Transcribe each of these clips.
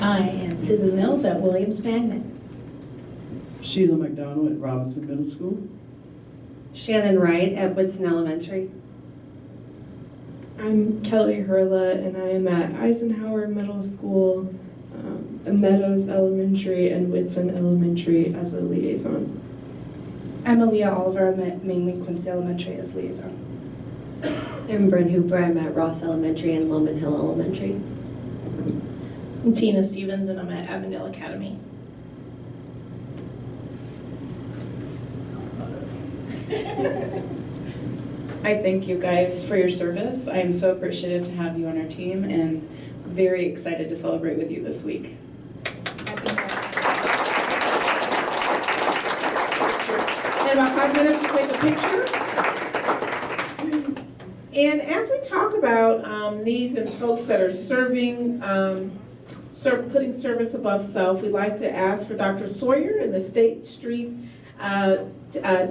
I am Susan Mills at Williams Magnet. Sheila McDonald at Robinson Middle School. Shannon Wright at Woodson Elementary. I'm Kelly Hurla, and I am at Eisenhower Middle School, Meadows Elementary, and Whitson Elementary as a liaison. I'm Aaliyah Oliver. I'm at mainly Quincy Elementary as liaison. I'm Bryn Hooper. I'm at Ross Elementary and Loman Hill Elementary. I'm Tina Stevens, and I'm at Avondale Academy. I thank you guys for your service. I am so appreciative to have you on our team and very excited to celebrate with you this week. In about 5 minutes, we'll take a picture. And as we talk about needs and folks that are serving, putting service above self, we'd like to ask for Dr. Sawyer and the State Street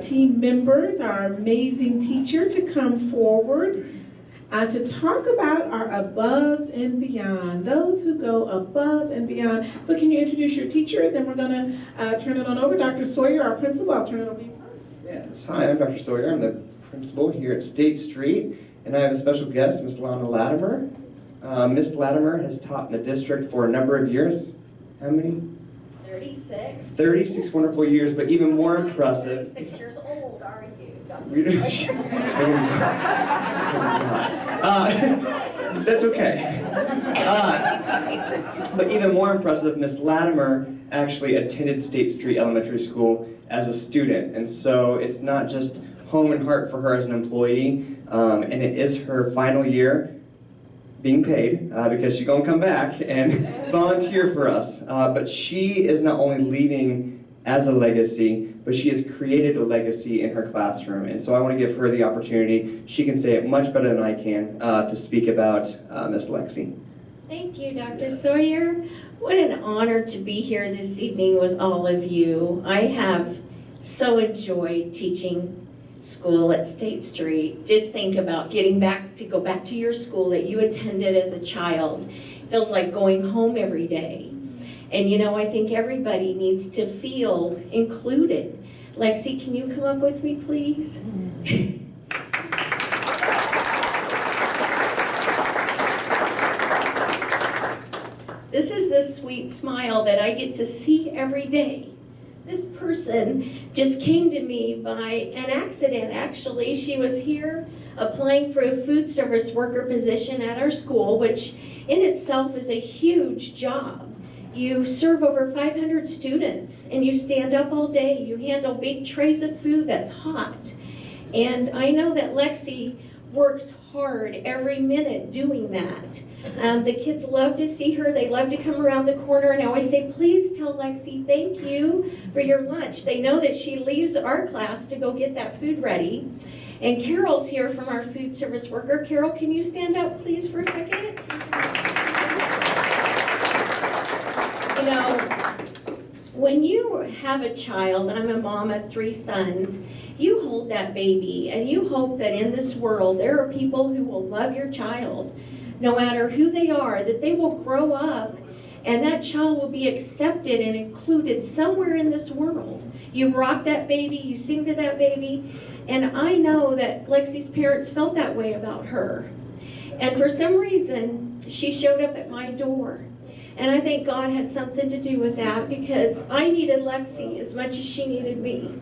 team members, our amazing teacher, to come forward to talk about our above and beyond, those who go above and beyond. So can you introduce your teacher, and then we're going to turn it on over. Dr. Sawyer, our principal, I'll turn it over to you first. Yes, hi, I'm Dr. Sawyer. I'm the principal here at State Street, and I have a special guest, Ms. Lana Latimer. Ms. Latimer has taught in the district for a number of years. How many? 36. 36 wonderful years, but even more impressive. 36 years old, are you? That's okay. But even more impressive, Ms. Latimer actually attended State Street Elementary School as a student, and so it's not just home and heart for her as an employee, and it is her final year being paid because she's going to come back and volunteer for us. But she is not only leaving as a legacy, but she has created a legacy in her classroom. And so I want to give her the opportunity. She can say it much better than I can to speak about Miss Lexi. Thank you, Dr. Sawyer. What an honor to be here this evening with all of you. I have so enjoyed teaching school at State Street. Just think about go back to your school that you attended as a child. It feels like going home every day. And you know, I think everybody needs to feel included. Lexi, can you come up with me, please? This is the sweet smile that I get to see every day. This person just came to me by an accident, actually. She was here applying for a food service worker position at our school, which in itself is a huge job. You serve over 500 students, and you stand up all day. You handle big trays of food that's hot. And I know that Lexi works hard every minute doing that. The kids love to see her. They love to come around the corner, and I always say, please tell Lexi thank you for your lunch. They know that she leaves our class to go get that food ready. And Carol's here from our food service worker. Carol, can you stand up, please, for a second? You know, when you have a child, I'm a mom of 3 sons, you hold that baby and you hope that in this world there are people who will love your child, no matter who they are, that they will grow up and that child will be accepted and included somewhere in this world. You rock that baby, you sing to that baby, and I know that Lexi's parents felt that way about her. And for some reason, she showed up at my door. And I think God had something to do with that because I needed Lexi as much as she needed me.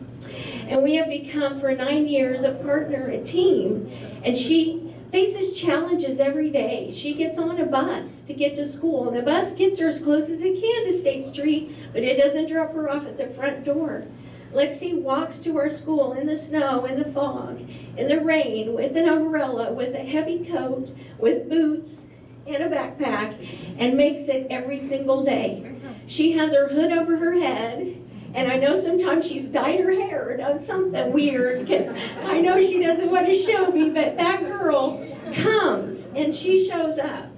And we have become, for 9 years, a partner, a team. And she faces challenges every day. She gets on a bus to get to school. And the bus gets her as close as it can to State Street, but it doesn't drop her off at the front door. Lexi walks to our school in the snow, in the fog, in the rain, with an umbrella, with a heavy coat, with boots, and a backpack, and makes it every single day. She has her hood over her head, and I know sometimes she's dyed her hair or done something weird because I know she doesn't want to show me, but that girl comes and she shows up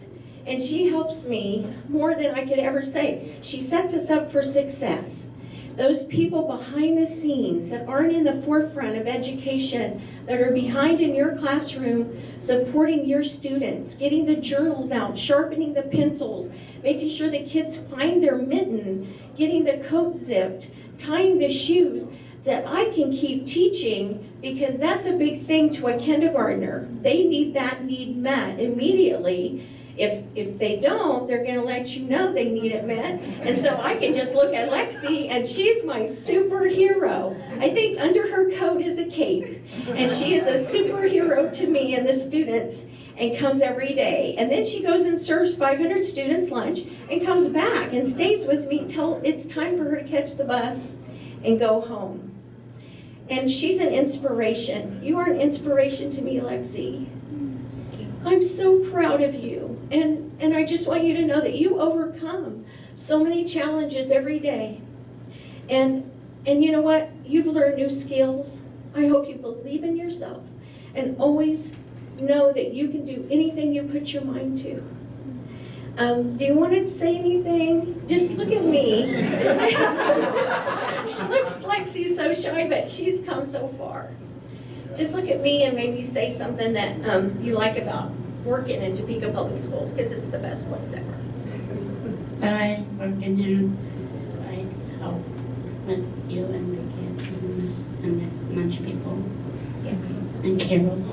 and she helps me more than I could ever say. She sets us up for success those people behind the scenes that aren't in the forefront of education, that are behind in your classroom, supporting your students, getting the journals out, sharpening the pencils, making sure the kids find their mitten, getting the coat zipped, tying the shoes, that I can keep teaching, because that's a big thing to a kindergartner. They need that need met immediately. If they don't, they're gonna let you know they need it met. And so I can just look at Lexi, and she's my superhero. I think under her coat is a cape, and she is a superhero to me and the students, and comes every day. And then she goes and serves 500 students lunch and comes back and stays with me till it's time for her to catch the bus and go home. And she's an inspiration. You are an inspiration to me, Lexi. I'm so proud of you. And I just want you to know that you overcome so many challenges every day. And you know what? You've learned new skills. I hope you believe in yourself and always know that you can do anything you put your mind to. Do you want to say anything? Just look at me. She looks like she's so shy, but she's come so far. Just look at me and maybe say something that you like about working in Topeka Public Schools, because it's the best place ever. I work in here, I help with you and my kids and the lunch people. Yeah. And Carol.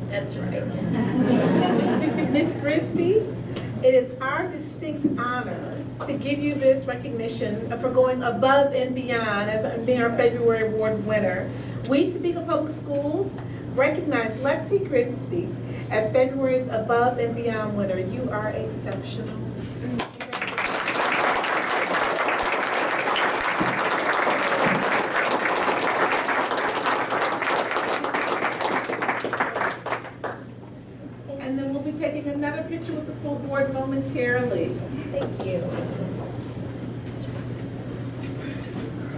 That's right. Ms. Grisby, it is our distinct honor to give you this recognition for going above and beyond as being our February Award winner. We, Topeka Public Schools, recognize Lexi Grisby as February's Above and Beyond winner. You are exceptional. And then we'll be taking another picture with the full board momentarily. Thank you.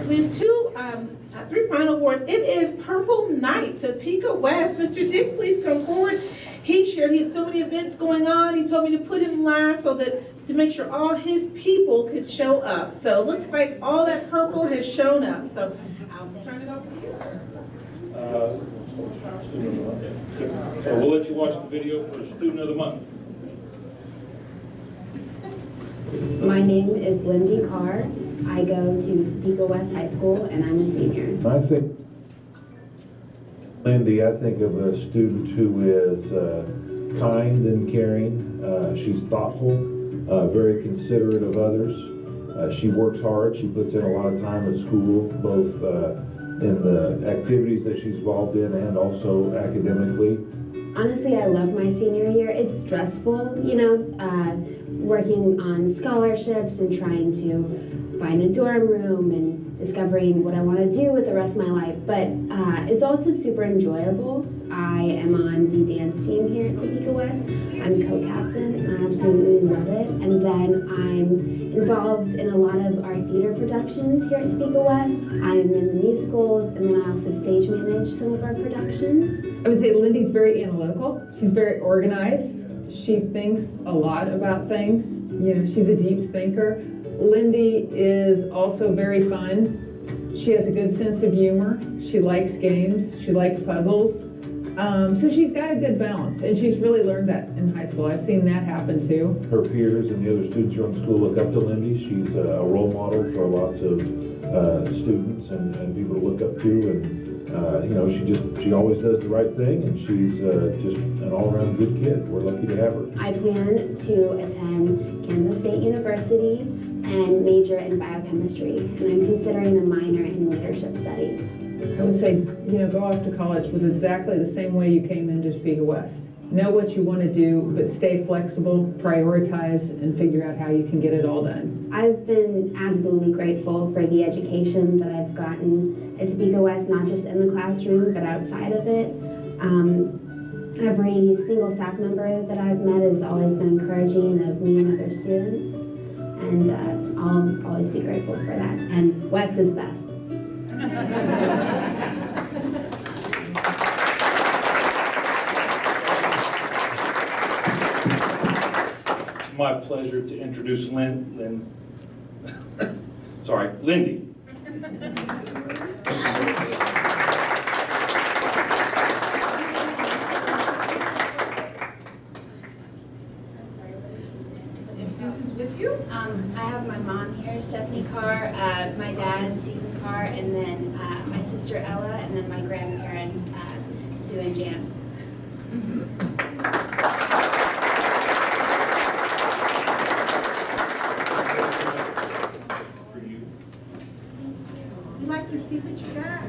We have three final awards. It is Purple Night, Topeka West. Mr. Dick, please come forward. He had so many events going on. He told me to put him last so that to make sure all his people could show up. So it looks like all that purple has shown up. So I'll turn it over to you, sir. So we'll let you watch the video for Student of the Month. My name is Lindy Carr. I go to Topeka West High School, and I'm a senior. I think, Lindy, I think of a student who is kind and caring. She's thoughtful, very considerate of others. She works hard. She puts in a lot of time at school, both in the activities that she's involved in and also academically. Honestly, I love my senior year. It's stressful, working on scholarships and trying to find a dorm room and discovering what I want to do with the rest of my life. But it's also super enjoyable. I am on the dance team here at Topeka West. I'm co-captain and I absolutely love it. And then I'm involved in a lot of our theater productions here at Topeka West. I'm in the musicals, and then I also stage manage some of our productions. I would say Lindy's very analytical. She's very organized. She thinks a lot about things. She's a deep thinker. Lindy is also very fun. She has a good sense of humor. She likes games. She likes puzzles. So she's got a good balance, and she's really learned that in high school. I've seen that happen too. Her peers and the other students around the school look up to Lindy. She's a role model for lots of students and people to look up to, and she always does the right thing, and she's just an all-around good kid. We're lucky to have her. I plan to attend Kansas State University and major in biochemistry, and I'm considering a minor in leadership studies. I would say, go off to college with exactly the same way you came into Topeka West. Know what you want to do, but stay flexible, prioritize, and figure out how you can get it all done. I've been absolutely grateful for the education that I've gotten at Topeka West, not just in the classroom, but outside of it. Every single staff member that I've met has always been encouraging of me and other students, and I'll always be grateful for that. And West is best. It's my pleasure to introduce Lindy. Stephanie Carr, my dad, Stephen Carr, and then my sister Ella, and then my grandparents, Stu and Jan. We'd like to see what you got.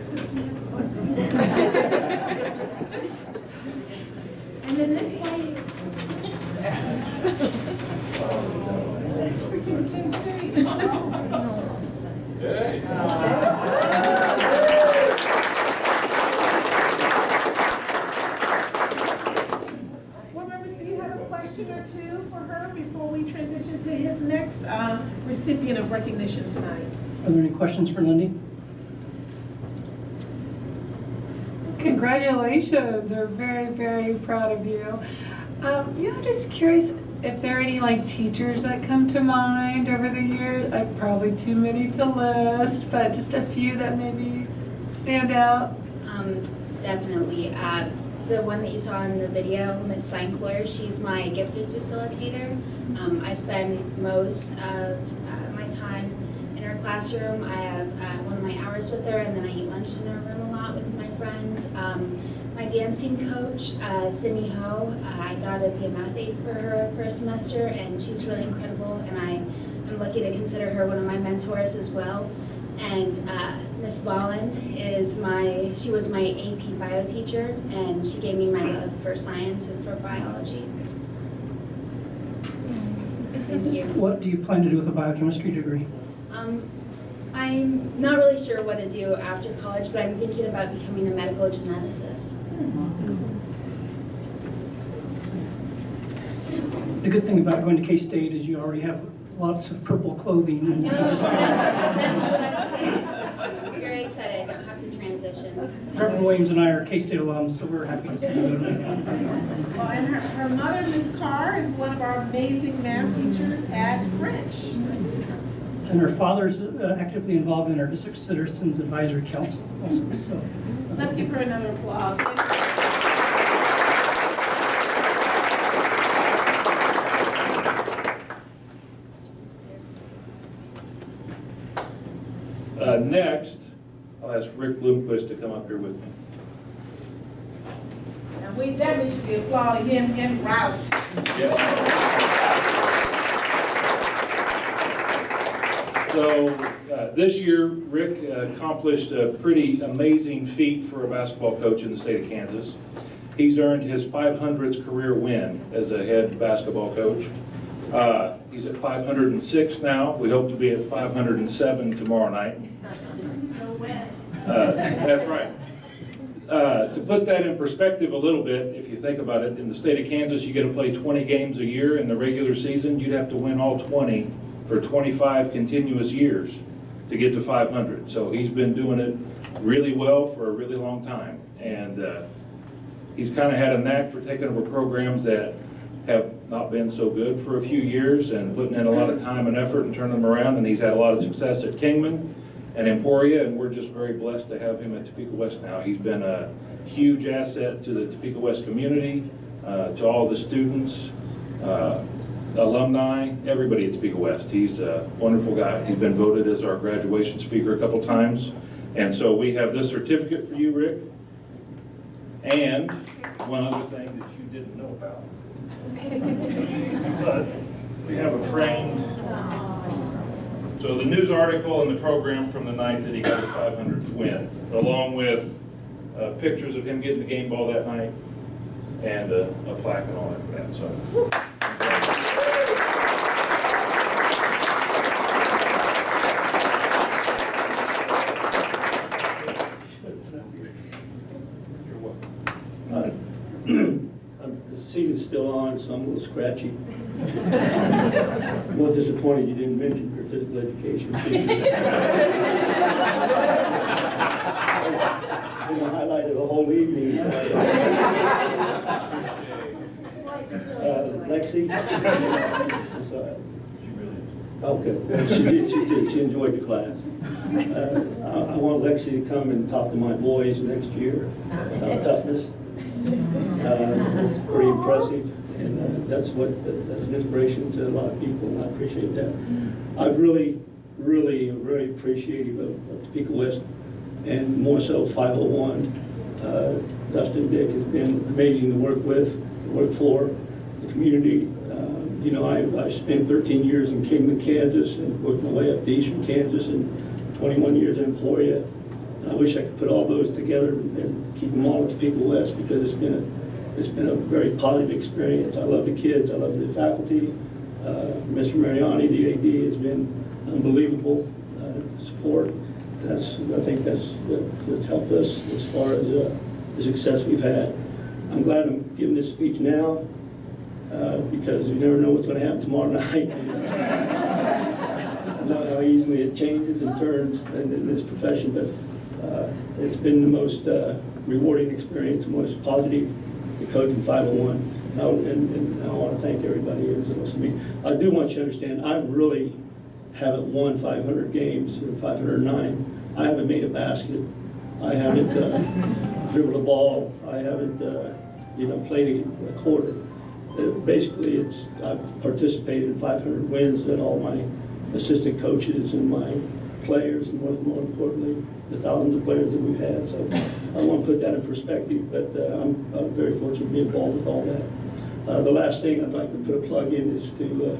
And then this way. Board members, do you have a question or two for her before we transition to his next recipient of recognition tonight? Are there any questions for Lindy? Congratulations, we're very, very proud of you. Just curious if there are any teachers that come to mind over the years. Probably too many to list, but just a few that maybe stand out. Definitely. The one that you saw in the video, Miss Seinkler, she's my gifted facilitator. I spend most of my time in her classroom. I have one of my hours with her, and then I eat lunch in her room a lot with my friends. My dancing coach, Sydney Ho, I got to be a math aide for her for a semester, and she's really incredible, and I'm lucky to consider her one of my mentors as well. And Miss Bolland she was my AP bio teacher, and she gave me my love for science and for biology. Thank you. What do you plan to do with a biochemistry degree? I'm not really sure what to do after college, but I'm thinking about becoming a medical geneticist. The good thing about going to K-State is you already have lots of purple clothing. No, that's what I'm saying. So I'm very excited. I don't have to transition. Reverend Williams and I are K-State alums, so we're happy to see you. Well, and her mother, Miss Carr, is one of our amazing math teachers at French. And her father's actively involved in our District Citizens Advisory Council also. So let's give her another applause. Next, I'll ask Rick Bloomquist to come up here with me. And we definitely should be applauding him en route. So this year, Rick accomplished a pretty amazing feat for a basketball coach in the state of Kansas. He's earned his 500th career win as a head basketball coach. He's at 506 now. We hope to be at 507 tomorrow night. That's right. To put that in perspective a little bit, if you think about it, in the state of Kansas, you get to play 20 games a year in the regular season. You'd have to win all 20 for 25 continuous years to get to 500. So he's been doing it really well for a really long time. And he's kind of had a knack for taking over programs that have not been so good for a few years and putting in a lot of time and effort and turning them around. And he's had a lot of success at Kingman and Emporia, and we're just very blessed to have him at Topeka West now. He's been a huge asset to the Topeka West community, to all the students, alumni, everybody at Topeka West. He's a wonderful guy. He's been voted as our graduation speaker a couple times. And so we have this certificate for you, Rick. And one other thing that you didn't know about. But we have a framed, so the news article and the program from the night that he got the 500th win, along with pictures of him getting the game ball that night and a plaque and all that for that. So. The seat is still on, so I'm a little scratchy. I'm a little disappointed you didn't mention your physical education teacher. Been the highlight of the whole evening. Lexi? I'm sorry. Okay, well, she did. She enjoyed the class. I want Lexi to come and talk to my boys next year about toughness. It's pretty impressive, and that's an inspiration to a lot of people, and I appreciate that. I've really really, very appreciative of Topeka West, and more so 501. Dustin, Dick has been amazing to work with, to work for, the community. You know, I spent 13 years in Kingman, Kansas, and worked my way up to Eastern Kansas, and 21 years in Emporia. I wish I could put all those together and keep them all at Topeka West, because it's been a very positive experience. I love the kids, I love the faculty. Mr. Mariani, the AD, has been unbelievable support. I think that's helped us as far as the success we've had. I'm glad I'm giving this speech now, because you never know what's going to happen tomorrow night. I know how easily it changes and turns in this profession, but it's been the most rewarding experience, the most positive to coach in 501. And I want to thank everybody here who's listening to me. I do want you to understand, I really haven't won 500 games, or 509. I haven't made a basket. I haven't dribbled a ball. I haven't, played a quarter. Basically, I've participated in 500 wins that all my assistant coaches and my players, and more importantly, the thousands of players that we've had. So I want to put that in perspective, but I'm very fortunate to be involved with all that. The last thing I'd like to put a plug in is to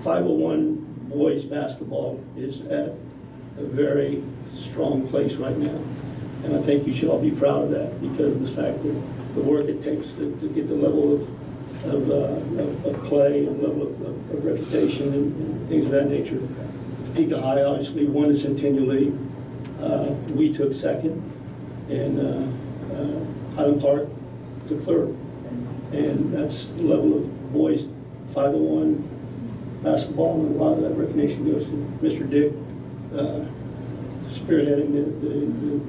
501 boys basketball is at a very strong place right now. And I think you should all be proud of that, because of the fact that the work it takes to get the level of play and level of reputation and things of that nature. Topeka High obviously won the Centennial League. We took second, and Highland Park took third. And that's the level of boys 501 basketball, and a lot of that recognition goes to Mr. Dick spearheading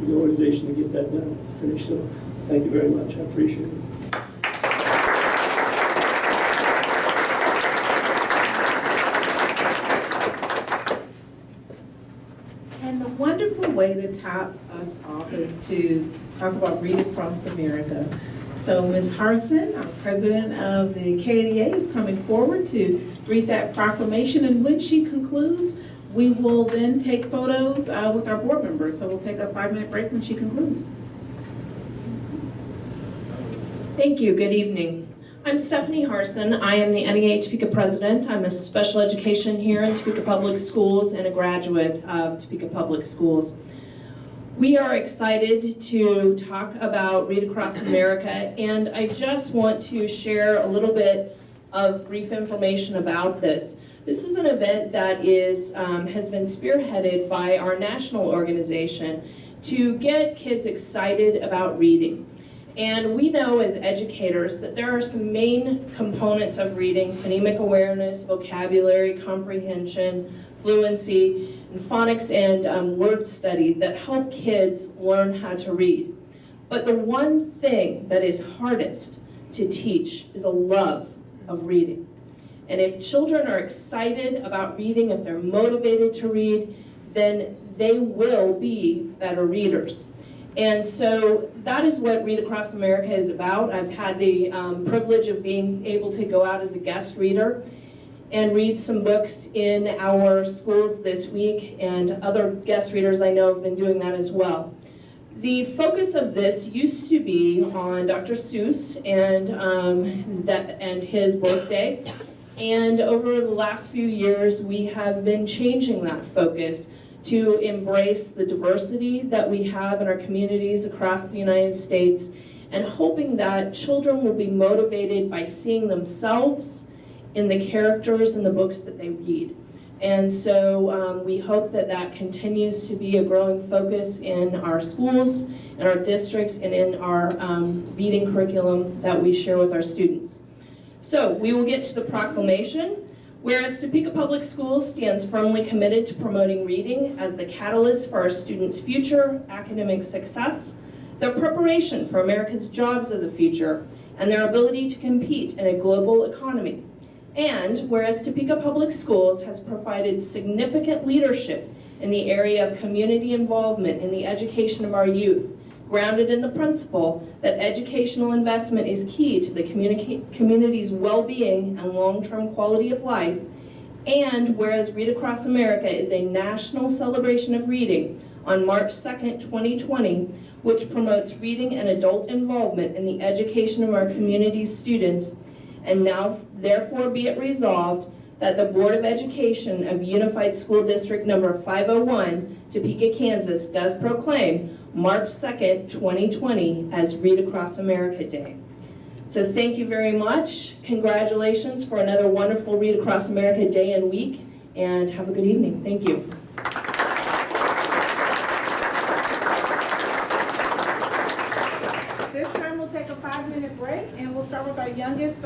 the organization to get that done, finished. So thank you very much. I appreciate it. And the wonderful way to top us off is to talk about Read Across America. So Ms. Carson, our president of the KDA, is coming forward to read that proclamation, and when she concludes, we will then take photos with our board members. So we'll take a 5-minute break when she concludes. Thank you. Good evening. I'm Stephanie Harson. I am the NEA Topeka president. I'm a special education here in Topeka Public Schools and a graduate of Topeka Public Schools. We are excited to talk about Read Across America, and I just want to share a little bit of brief information about this. This is an event that has been spearheaded by our national organization to get kids excited about reading. And we know as educators that there are some main components of reading: phonemic awareness, vocabulary, comprehension, fluency, and phonics and word study that help kids learn how to read. But the one thing that is hardest to teach is a love of reading. And if children are excited about reading, if they're motivated to read, then they will be better readers. And so that is what Read Across America is about. I've had the privilege of being able to go out as a guest reader and read some books in our schools this week, and other guest readers I know have been doing that as well. The focus of this used to be on Dr. Seuss and his birthday, and over the last few years we have been changing that focus to embrace the diversity that we have in our communities across the United States, and hoping that children will be motivated by seeing themselves in the characters in the books that they read. And so we hope that that continues to be a growing focus in our schools, in our districts, and in our reading curriculum that we share with our students. So we will get to the proclamation. Whereas Topeka Public Schools stands firmly committed to promoting reading as the catalyst for our students' future academic success, their preparation for America's jobs of the future, and their ability to compete in a global economy. And whereas Topeka Public Schools has provided significant leadership in the area of community involvement in the education of our youth, grounded in the principle that educational investment is key to the community's well-being and long-term quality of life. And whereas Read Across America is a national celebration of reading on March 2nd, 2020, which promotes reading and adult involvement in the education of our community's students, and now therefore be it resolved that the Board of Education of Unified School District Number 501, Topeka, Kansas, does proclaim March 2nd, 2020 as Read Across America Day. So thank you very much. Congratulations for another wonderful Read Across America Day and week, and have a good evening. Thank you. This time we'll take a 5-minute break and we'll start with our youngest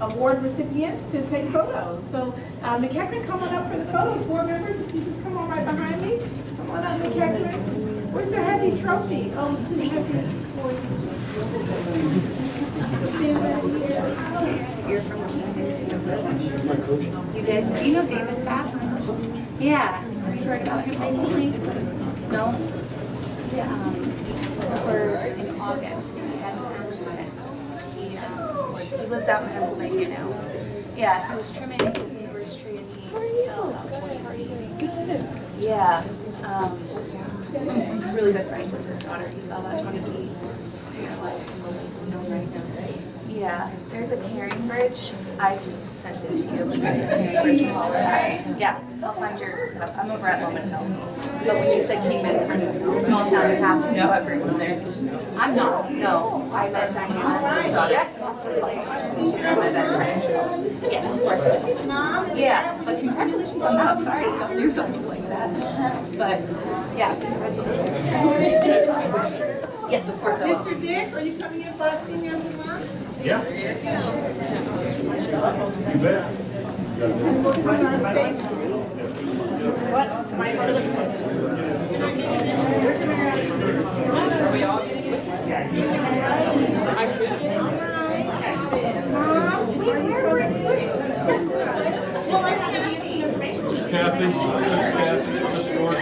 award recipients to take photos. So McEachran, come on up for the photos. Board members, if you just come on right behind me. Come on up, McEachran. Where's the heavy trophy? Oh, it's too heavy for you. Stand right here. You're from Kansas. My coach. You did? Do you know David Bath? Yeah. Have you heard about him recently? No? Yeah. In August, he had an accident. He lives out in Pennsylvania now. Yeah, he was trimming his neighbor's tree and he fell about 20 feet. Good. Yeah. Really good friends with his daughter. He fell about 20 feet. He's paralyzed from the waist down right now. Yeah, there's a caring bridge. I sent it to you, but there's a caring bridge in Colorado. Yeah, I'll find your stuff. I'm over at Loman Hill. But when you said came in from a small town, you have to know everyone there. I'm not, no. I met Diana. Yes, absolutely. She's one of my best friends. Yes, of course I will. Yeah, but congratulations on that. I'm sorry I don't do something like that. But, yeah, congratulations. Yes, of course I will. Mr. Dick, are you coming in for our senior of the month? Yeah. You bet. Kathy, Mr. York.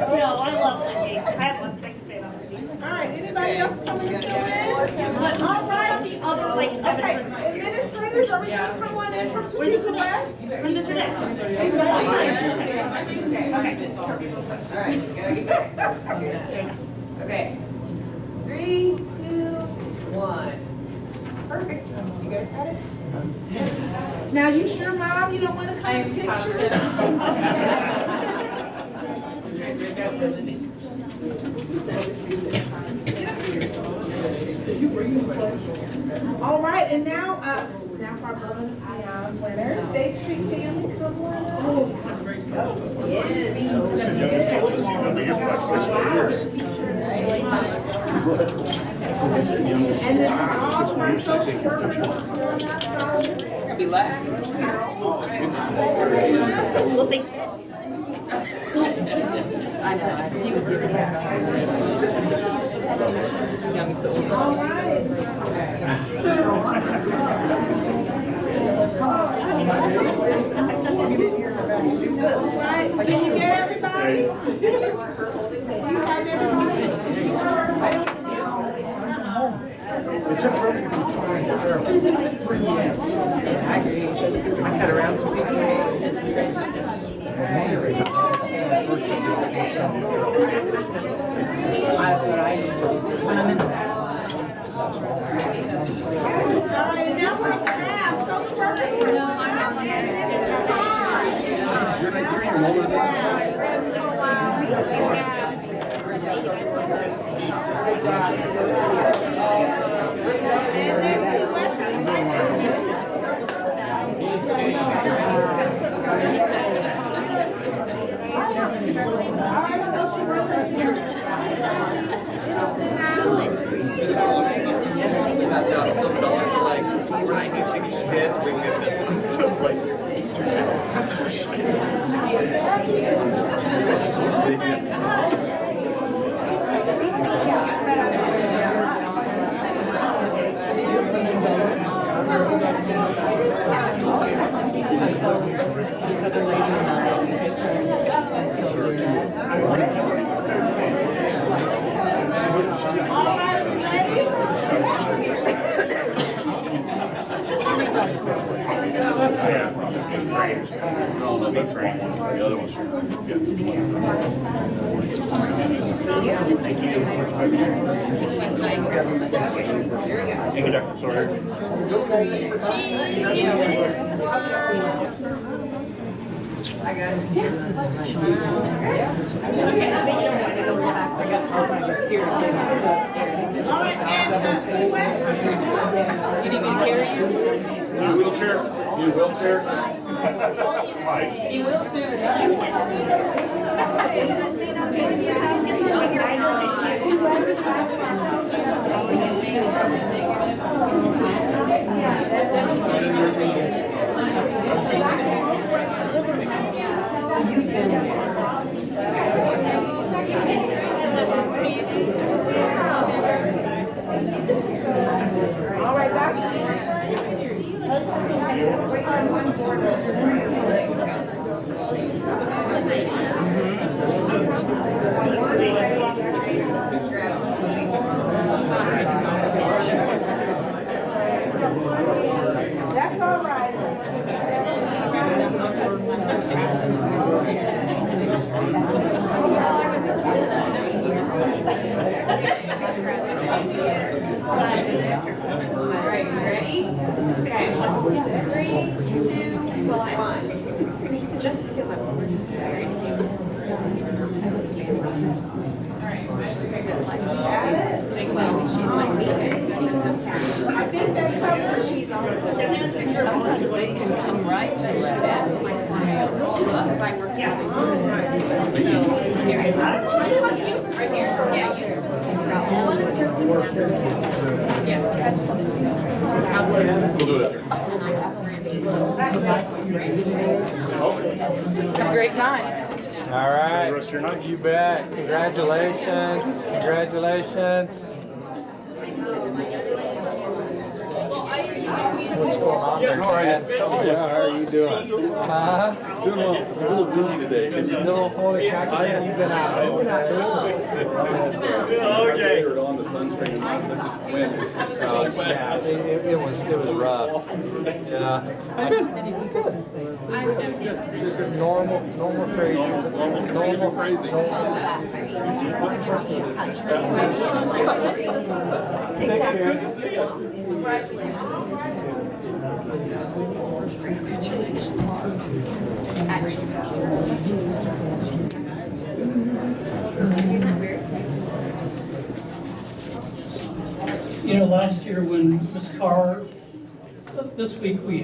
No, I love that game. I have one thing to say about the game. All right, anybody else coming to win? All right, the other like 7 administrators, are we going to come on in from Topeka West? From Mr. Dick. Okay. 3, 2, 1. Perfect. You guys got it? Now, you sure, Mom, you don't want to come in picture? All right, and now for our brother winners, State Street family, come on up. Oh, yes. And then all of our social workers. Be last. What they said. I know. He was giving youngest old. All right. All right. Can you get everybody? Do you have everybody? It took really good time. 3 months. I agree. I got around to it. When I'm in the back. Thank you, Dr. Sawyer. I got it. Yes. You need me to carry you? Your wheelchair? Your wheelchair? You will all right, that's all right. Ready? Okay. 3, 2, 1. Just because I was married. Well, she's my niece. I think that covers. She's also. Sometimes they can come right to because I work with so here is right here. Yeah, you. We'll do it. Have a great time. All right. You bet. Congratulations. Congratulations. What's going on there, Dad? Yeah, how are you doing? Doing well. It's a little windy today. Still holy cocktail. You've been out. Okay. On the sunscreen. Yeah, it was rough. Yeah. Good. Just normal crazy. Normal crazy. It's good to see you. You know, last year when Ms. Carr, this week we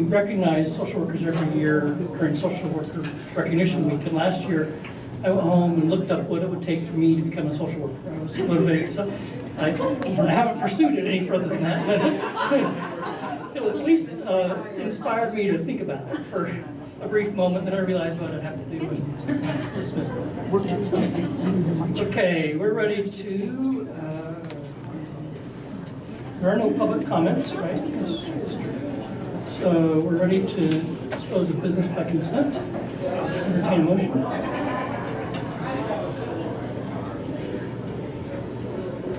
recognize social workers every year during Social Worker Recognition Week. And last year I went home and looked up what it would take for me to become a social worker. I was motivated. So I haven't pursued it any further than that, but it was at least inspired me to think about it for a brief moment. Then I realized what I'd have to do and dismiss that. Okay, we're ready to. There are no public comments, right? So we're ready to dispose of business by consent. Entertain a motion.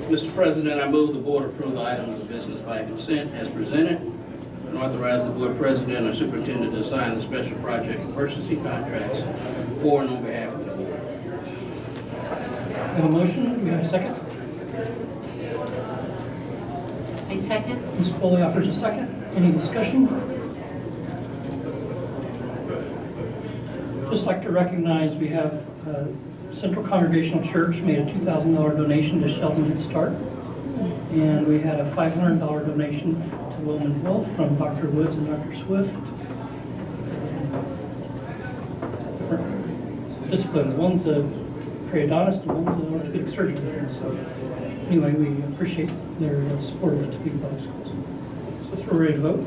Mr. President, I move the board approve the items of business by consent as presented and authorize the board president or superintendent to sign the special project and purchasing contracts for and on behalf of the board. We have a motion. Do we have a second? I second. Ms. Foley offers a second. Any discussion? Just like to recognize we have Central Congregational Church made a $2,000 donation to Sheldon Head Start. And we had a $500 donation to Wilman Health from Dr. Woods and Dr. Swift. Different disciplines. One's a periodontist and one's an orthopedic surgeon. So anyway, we appreciate their support of Topeka Public Schools. So we're ready to vote.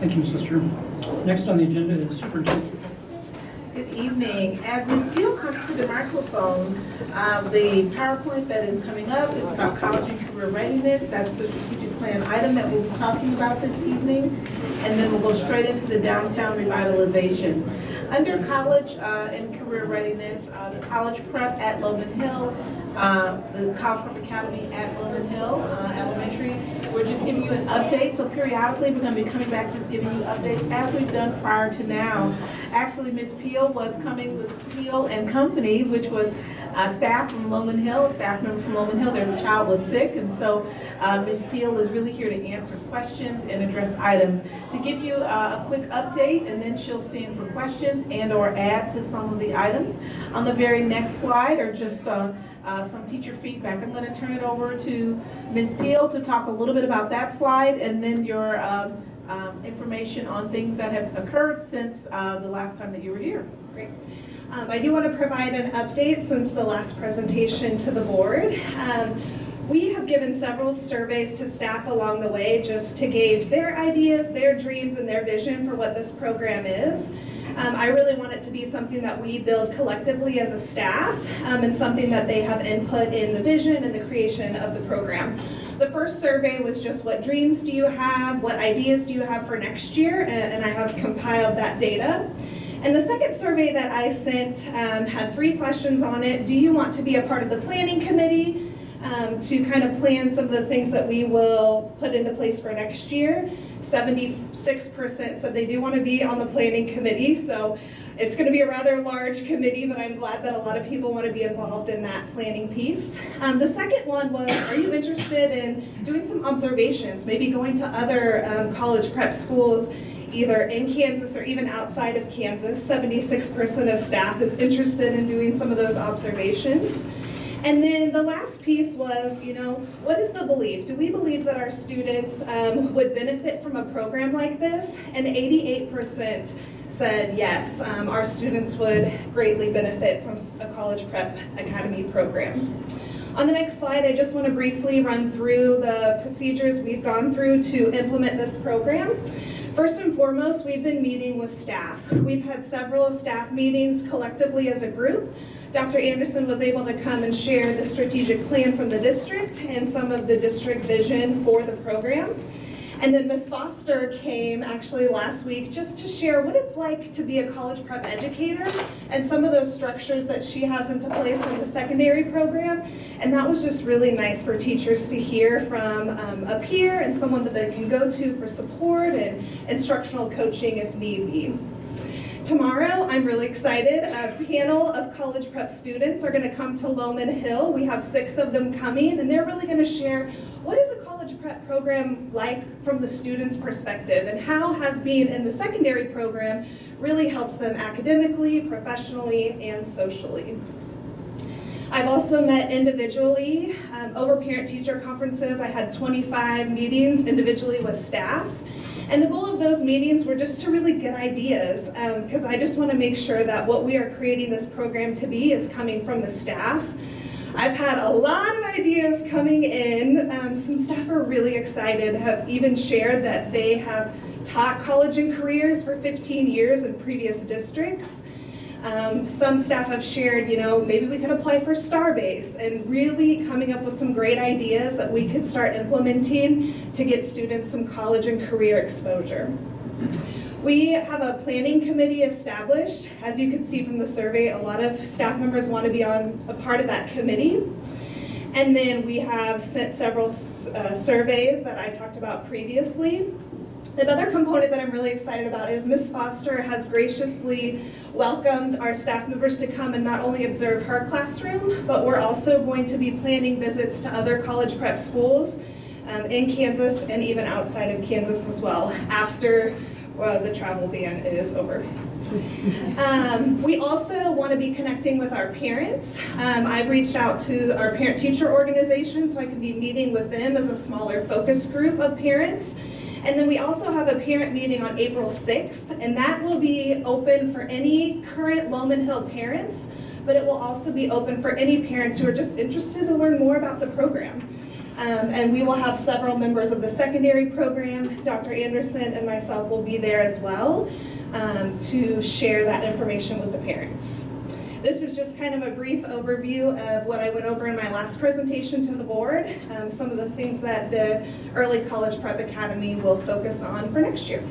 Thank you, Sister. Next on the agenda is Superintendent. Good Good evening. As Ms. Gill comes to the microphone, the PowerPoint that is coming up is about college and career readiness. That's the strategic plan item that we'll be talking about this evening. And then we'll go straight into the downtown revitalization. Under college and career readiness, the college prep at Loman Hill, the College Prep Academy at Loman Hill Elementary. We're just giving you an update, so periodically we're going to be coming back just giving you updates as we've done prior to now. Actually, Ms. Peel was coming with Peel and Company, which was staff from Loman Hill, a staff member from Loman Hill. Their child was sick, and so Ms. Peel is really here to answer questions and address items. To give you a quick update, and then she'll stand for questions and or add to some of the items. On the very next slide are just some teacher feedback. I'm going to turn it over to Ms. Peel to talk a little bit about that slide, and then your information on things that have occurred since the last time that you were here. Great. I do want to provide an update since the last presentation to the board. We have given several surveys to staff along the way just to gauge their ideas, their dreams, and their vision for what this program is. I really want it to be something that we build collectively as a staff and something that they have input in the vision and the creation of the program. The first survey was just what dreams do you have, what ideas do you have for next year, and I have compiled that data. And the second survey that I sent had 3 questions on it. Do you want to be a part of the planning committee to kind of plan some of the things that we will put into place for next year? 76% said they do want to be on the planning committee, so it's going to be a rather large committee, but I'm glad that a lot of people want to be involved in that planning piece. The second one was, are you interested in doing some observations, maybe going to other college prep schools, either in Kansas or even outside of Kansas? 76% of staff is interested in doing some of those observations. And then the last piece was, what is the belief? Do we believe that our students would benefit from a program like this? And 88% said yes, our students would greatly benefit from a College Prep Academy program. On the next slide, I just want to briefly run through the procedures we've gone through to implement this program. First and foremost, we've been meeting with staff. We've had several staff meetings collectively as a group. Dr. Anderson was able to come and share the strategic plan from the district and some of the district vision for the program. And then Ms. Foster came actually last week just to share what it's like to be a college prep educator and some of those structures that she has into place in the secondary program. And that was just really nice for teachers to hear from a peer and someone that they can go to for support and instructional coaching if need be. Tomorrow, I'm really excited. A panel of college prep students are going to come to Loman Hill. We have 6 of them coming, and they're really going to share what is a college prep program like from the students' perspective, and how has being in the secondary program really helped them academically, professionally, and socially. I've also met individually over parent-teacher conferences. I had 25 meetings individually with staff. And the goal of those meetings were just to really get ideas, because I just want to make sure that what we are creating this program to be is coming from the staff. I've had a lot of ideas coming in. Some staff are really excited, have even shared that they have taught college and careers for 15 years in previous districts. Some staff have shared, maybe we could apply for Starbase, and really coming up with some great ideas that we could start implementing to get students some college and career exposure. We have a planning committee established. As you can see from the survey, a lot of staff members want to be on a part of that committee. And then we have sent several surveys that I talked about previously. Another component that I'm really excited about is Ms. Foster has graciously welcomed our staff members to come and not only observe her classroom, but we're also going to be planning visits to other college prep schools in Kansas and even outside of Kansas as well after the travel ban is over. We also want to be connecting with our parents. I've reached out to our parent-teacher organization so I can be meeting with them as a smaller focus group of parents. And then we also have a parent meeting on April 6th, and that will be open for any current Loman Hill parents, but it will also be open for any parents who are just interested to learn more about the program. And we will have several members of the secondary program. Dr. Anderson and myself will be there as well. to share that information with the parents. This is just kind of a brief overview of what I went over in my last presentation to the board, some of the things that the Early College Prep Academy will focus on for next year.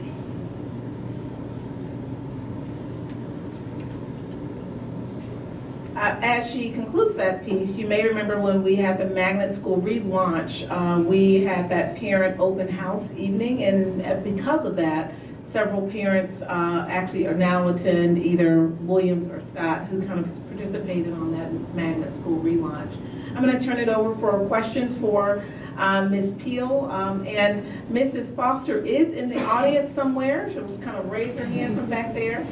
As she concludes that piece, you may remember when we had the Magnet School relaunch, we had that parent open house evening, and because of that, several parents actually are now attend either Williams or Scott, who kind of participated on that Magnet School relaunch. I'm going to turn it over for questions for Ms. Peel, and Mrs. Foster is in the audience somewhere. She'll kind of raise her hand from back there.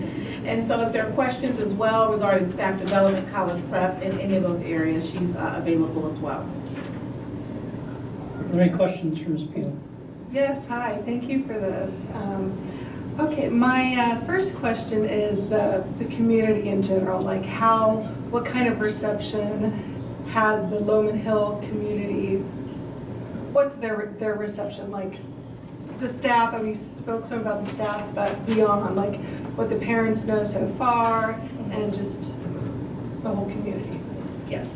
And so if there are questions as well regarding staff development, college prep, in any of those areas, she's available as well. Are there any questions for Ms. Peel? Yes, hi, thank you for this. Okay, my first question is the community in general, like what kind of reception has the Lowman Hill community? What's their reception like? The staff, I mean, you spoke some about the staff, but beyond, like what the parents know so far and just the whole community. Yes.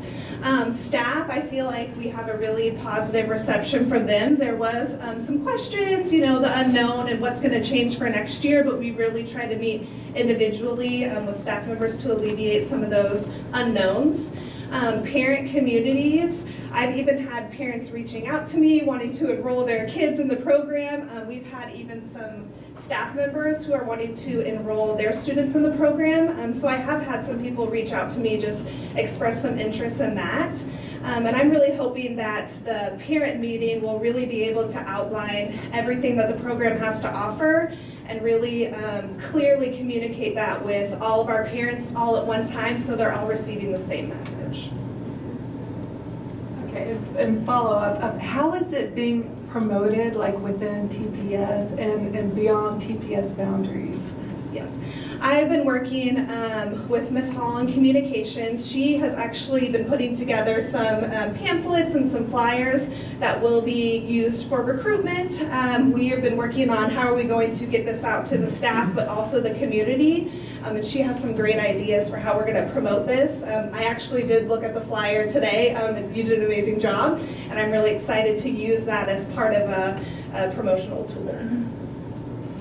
Staff, I feel like we have a really positive reception from them. There was some questions, the unknown and what's going to change for next year, but we really try to meet individually with staff members to alleviate some of those unknowns. Parent communities, I've even had parents reaching out to me wanting to enroll their kids in the program. We've had even some staff members who are wanting to enroll their students in the program. So I have had some people reach out to me, just express some interest in that. And I'm really hoping that the parent meeting will really be able to outline everything that the program has to offer and really clearly communicate that with all of our parents all at one time so they're all receiving the same message. Okay, and follow up, how is it being promoted like within TPS and beyond TPS boundaries? Yes, I've been working with Ms. Hall in communications. She has actually been putting together some pamphlets and some flyers that will be used for recruitment. We have been working on how are we going to get this out to the staff, but also the community. And she has some great ideas for how we're going to promote this. I actually did look at the flyer today. You did an amazing job, and I'm really excited to use that as part of a promotional tool.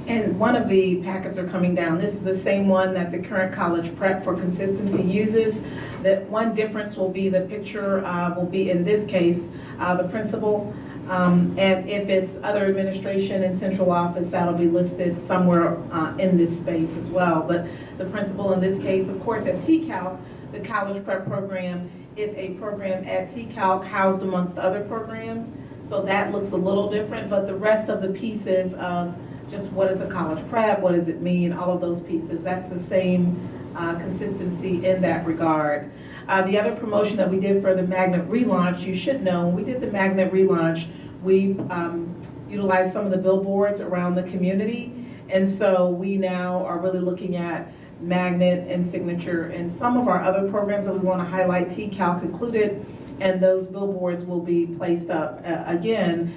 And one of the packets are coming down. This is the same one that the current college prep for consistency uses. The one difference will be the picture will be, in this case, the principal. And if it's other administration and central office, that'll be listed somewhere in this space as well. But the principal in this case, of course, at TCALC, the college prep program is a program at TCALC housed amongst other programs. So that looks a little different, but the rest of the pieces of just what is a college prep, what does it mean, all of those pieces, that's the same consistency in that regard. The other promotion that we did for the Magnet relaunch, you should know, when we did the Magnet relaunch, we utilized some of the billboards around the community, and so we now are really looking at Magnet and Signature and some of our other programs that we want to highlight, TCALC included, and those billboards will be placed up. Again,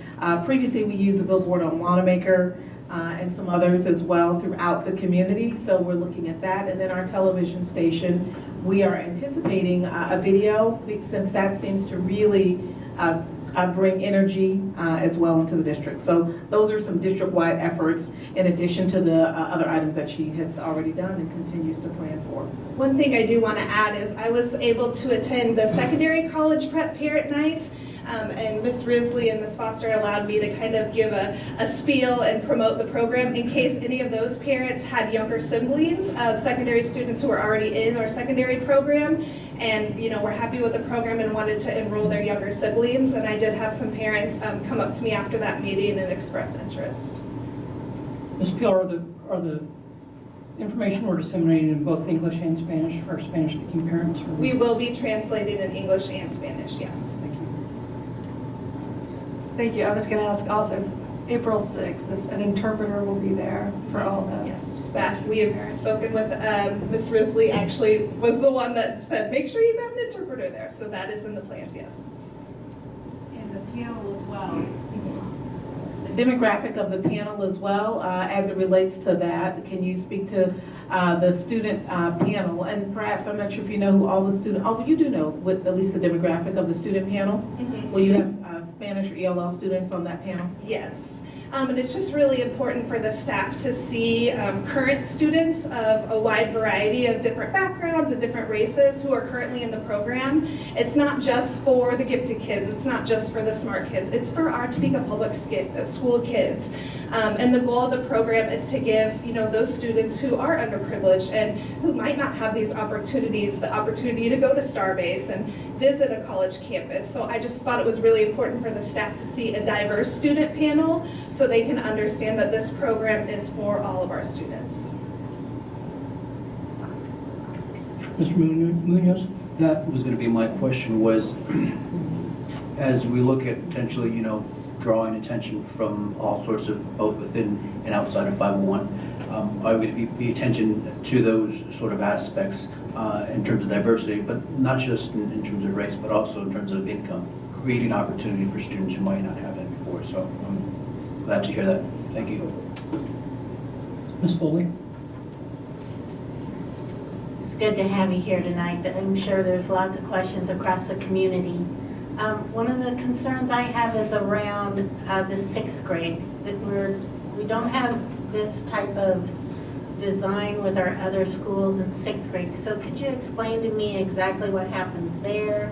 previously we used the billboard on Wanamaker, and some others as well throughout the community. So we're looking at that. And then our television station, we are anticipating a video since that seems to really bring energy as well into the district. So those are some district-wide efforts in addition to the other items that she has already done and continues to plan for. One thing I do want to add is I was able to attend the secondary college prep parent night. And Ms. Risley and Ms. Foster allowed me to kind of give a spiel and promote the program in case any of those parents had younger siblings of secondary students who were already in our secondary program and were happy with the program and wanted to enroll their younger siblings. And I did have some parents come up to me after that meeting and express interest. Ms. Peel, are the information we're disseminating in both English and Spanish for Spanish-speaking parents? We will be translating in English and Spanish, yes. Thank you. Thank you. I was going to ask also, April 6th, if an interpreter will be there for all that. Yes, that we have spoken with Ms. Risley actually was the one that said, make sure you have an interpreter there. So that is in the plans, yes. And the panel as well. The demographic of the panel as well, as it relates to that. Can you speak to the student panel? And perhaps, I'm not sure if you know who all the student, oh, you do know what, at least the demographic of the student panel? Will you have Spanish or ELL students on that panel? Yes. And it's just really important for the staff to see current students of a wide variety of different backgrounds and different races who are currently in the program. It's not just for the gifted kids, it's not just for the smart kids, it's for our Topeka Public School kids. And the goal of the program is to give those students who are underprivileged and who might not have these opportunities, the opportunity to go to Starbase and visit a college campus. So I just thought it was really important for the staff to see a diverse student panel so they can understand that this program is for all of our students. Mr. Munoz? That was going to be my question, was as we look at potentially, drawing attention from all sorts of, both within and outside of 501, are we going to be attention to those sort of aspects in terms of diversity, but not just in terms of race, but also in terms of income, creating opportunity for students who might not have it before. So I'm glad to hear that. Thank you. Ms. Foley? It's good to have you here tonight. I'm sure there's lots of questions across the community. One of the concerns I have is around the 6th grade, that we don't have this type of design with our other schools in 6th grade. So could you explain to me exactly what happens there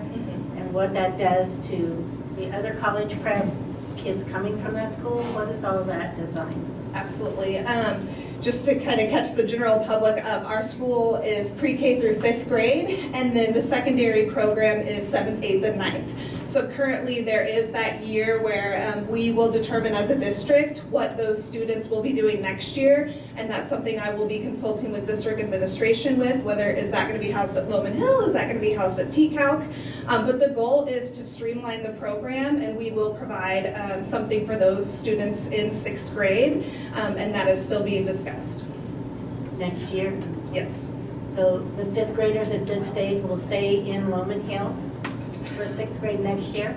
and what that does to the other college prep kids coming from that school? What is all of that design? Absolutely. Just to kind of catch the general public up, our school is pre-K through 5th grade, and then the secondary program is 7th, 8th, and 9th. So currently there is that year where we will determine as a district what those students will be doing next year, and that's something I will be consulting with district administration with, whether is that going to be housed at Lowman Hill, is that going to be housed at TCALC, but the goal is to streamline the program, and we will provide something for those students in 6th grade, and that is still being discussed. Next year? Yes. So the 5th graders at this stage will stay in Lowman Hill for 6th grade next year?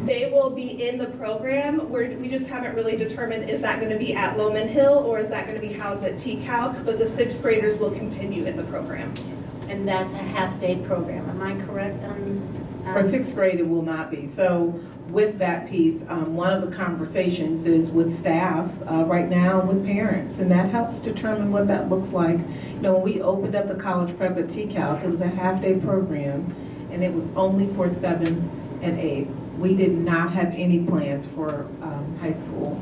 They will be in the program. We just haven't really determined, is that going to be at Lowman Hill or is that going to be housed at TCALC, but the 6th graders will continue in the program. And that's a half-day program, am I correct on? For 6th grade, it will not be. So with that piece, one of the conversations is with staff right now, with parents, and that helps determine what that looks like. When we opened up the college prep at TCALC, it was a half-day program, and it was only for 7th and 8th. We did not have any plans for high school.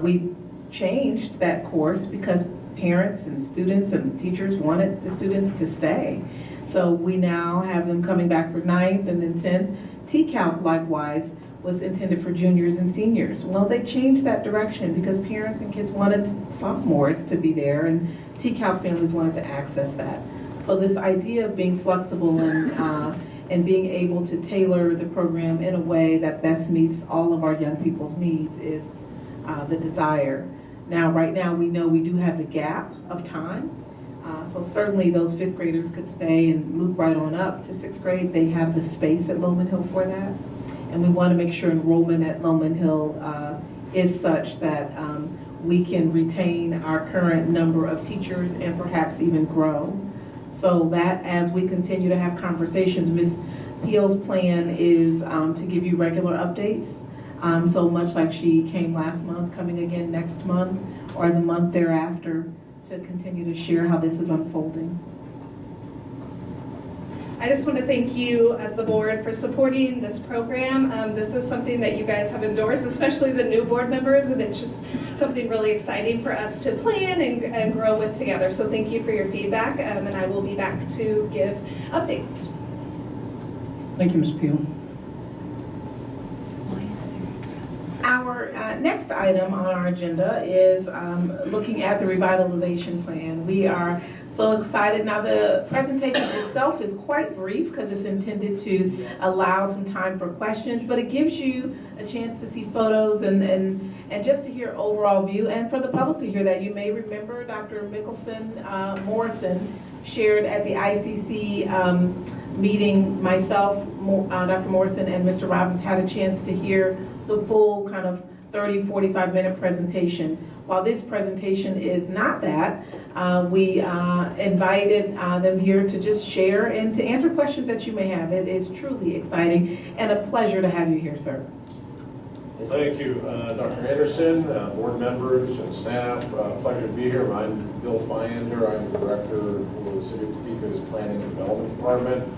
We changed that course because parents and students and teachers wanted the students to stay. So we now have them coming back for 9th and then 10th. TCALC likewise was intended for juniors and seniors. Well, they changed that direction because parents and kids wanted sophomores to be there, and TCALC families wanted to access that. So this idea of being flexible and being able to tailor the program in a way that best meets all of our young people's needs is the desire. Now, right now, we know we do have the gap of time. So certainly those 5th graders could stay and loop right on up to 6th grade. They have the space at Lowman Hill for that. And we want to make sure enrollment at Lowman Hill is such that we can retain our current number of teachers and perhaps even grow. So that as we continue to have conversations, Ms. Peel's plan is to give you regular updates. So much like she came last month, coming again next month or the month thereafter, to continue to share how this is unfolding. I just want to thank you as the board for supporting this program. This is something that you guys have endorsed, especially the new board members, and it's just something really exciting for us to plan and grow with together. So thank you for your feedback, and I will be back to give updates. Thank you, Ms. Peel. Our next item on our agenda is looking at the revitalization plan. We are so excited. Now, the presentation itself is quite brief because it's intended to allow some time for questions, but it gives you a chance to see photos and just to hear overall view, and for the public to hear that. You may remember Dr. Morrison shared at the ICC meeting, myself, Dr. Morrison, and Mr. Robbins had a chance to hear the full kind of 30, 45-minute presentation. While this presentation is not that, we invited them here to just share and to answer questions that you may have. It is truly exciting and a pleasure to have you here, sir. Well, thank you, Dr. Anderson, board members and staff. Pleasure to be here. I'm Bill Fyander. I'm the director for the City of Topeka's Planning and Development Department.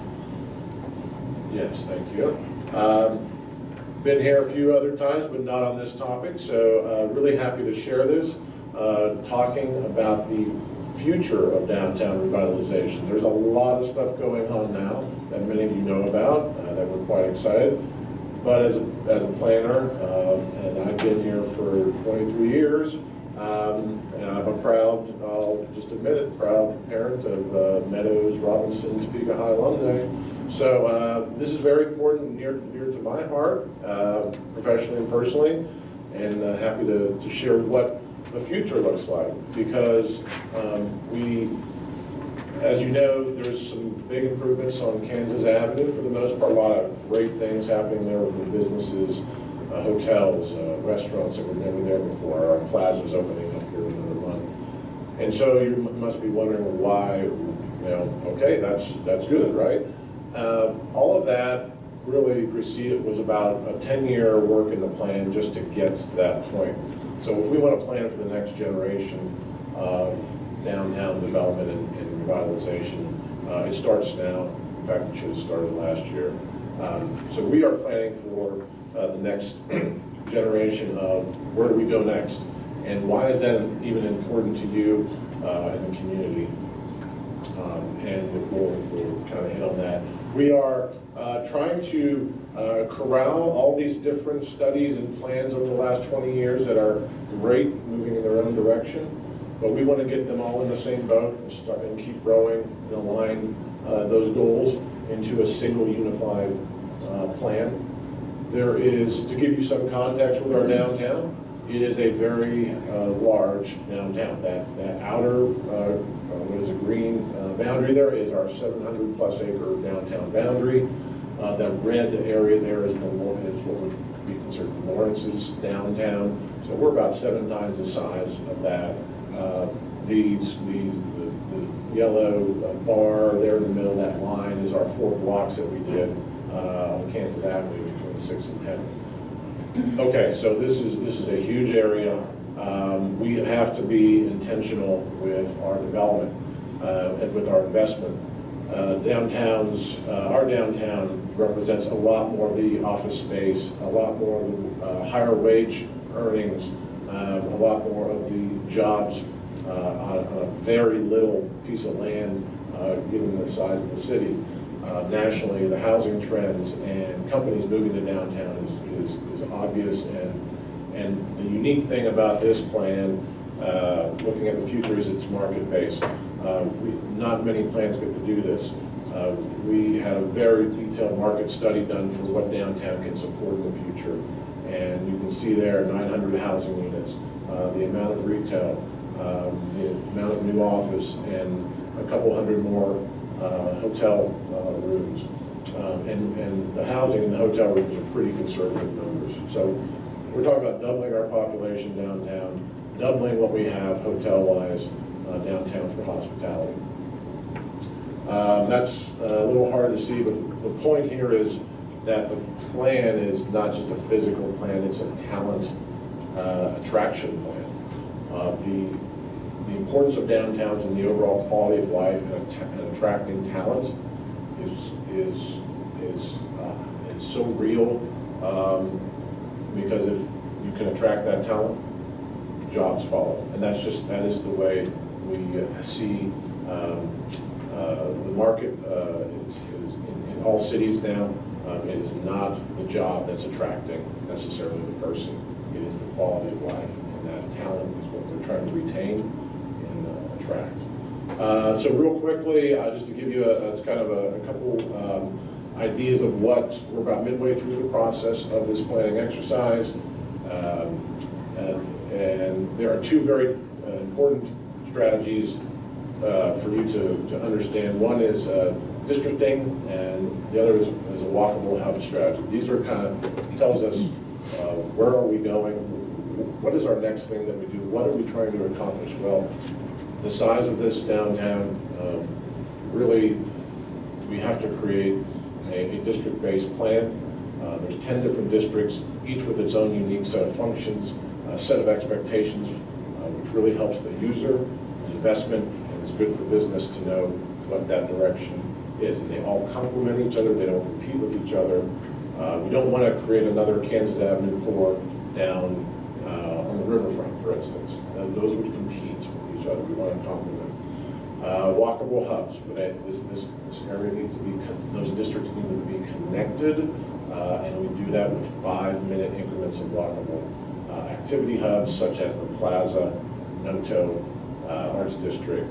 Yes, thank you. Been here a few other times, but not on this topic, so really happy to share this, talking about the future of downtown revitalization. There's a lot of stuff going on now that many of you know about, that we're quite excited. But as a planner, and I've been here for 23 years, and I'm a proud, I'll just admit it, proud parent of Meadows, Robinson, Topeka High alumni. So this is very important, near to my heart, professionally and personally, and happy to share what the future looks like, because as you know, there's some big improvements on Kansas Avenue for the most part, a lot of great things happening there with businesses, hotels, restaurants that were never there before, our plaza's opening up here in another month. And so you must be wondering why, okay, that's good, right? All of that really was about a 10-year work in the plan just to get to that point. So if we want to plan for the next generation of downtown development and revitalization, it starts now. In fact, it should have started last year. So we are planning for the next generation of where do we go next, and why is that even important to you in the community? And we'll kind of hit on that. We are trying to corral all these different studies and plans over the last 20 years that are great, moving in their own direction, but we want to get them all in the same boat and start and keep growing and align those goals into a single unified plan. There is, to give you some context with our downtown, it is a very large downtown. That outer, what is a green boundary there is our 700+ acre downtown boundary. That red area there is what would be considered Lawrence's downtown. So we're about 7 times the size of that. The yellow bar there in the middle of that line is our 4 blocks that we did on Kansas Avenue between 6th and 10th. Okay, so this is a huge area. We have to be intentional with our development and with our investment. Our downtown represents a lot more of the office space, a lot more of the higher wage earnings, a lot more of the jobs on a very little piece of land, given the size of the city. Nationally, the housing trends and companies moving to downtown is obvious, and the unique thing about this plan, looking at the future, is it's market-based. Not many plans get to do this. We had a very detailed market study done for what downtown can support in the future, and you can see there 900 housing units, the amount of retail, the amount of new office, and a couple hundred more hotel rooms. And the housing and the hotel rooms are pretty conservative numbers. So we're talking about doubling our population downtown, doubling what we have hotel-wise downtown for hospitality. That's a little hard to see, but the point here is that the plan is not just a physical plan, it's a talent attraction plan. The importance of downtowns and the overall quality of life and attracting talent is so real, because if you can attract that talent, jobs follow, and that is the way we see the market is in all cities now. It is not the job that's attracting necessarily the person. It is the quality of life, and that talent is what we're trying to retain and attract. So real quickly, just to give you a couple ideas of what we're about midway through the process of this planning exercise. And there are 2 very important strategies for you to understand. One is districting, and the other is a walkable hub strategy. These are tells us where are we going? What is our next thing that we do? What are we trying to accomplish? Well, the size of this downtown, really, we have to create a district-based plan. There's 10 different districts, each with its own unique set of functions, a set of expectations, which really helps the user, the investment, and is good for business to know what that direction is. And they all complement each other, they don't compete with each other. We don't want to create another Kansas Avenue core down on the riverfront, for instance. Those would compete with each other. We want to complement. Walkable hubs. This area needs to be, those districts need to be connected, and we do that with 5-minute increments of walkable activity hubs, such as the Plaza, Noto, Arts District,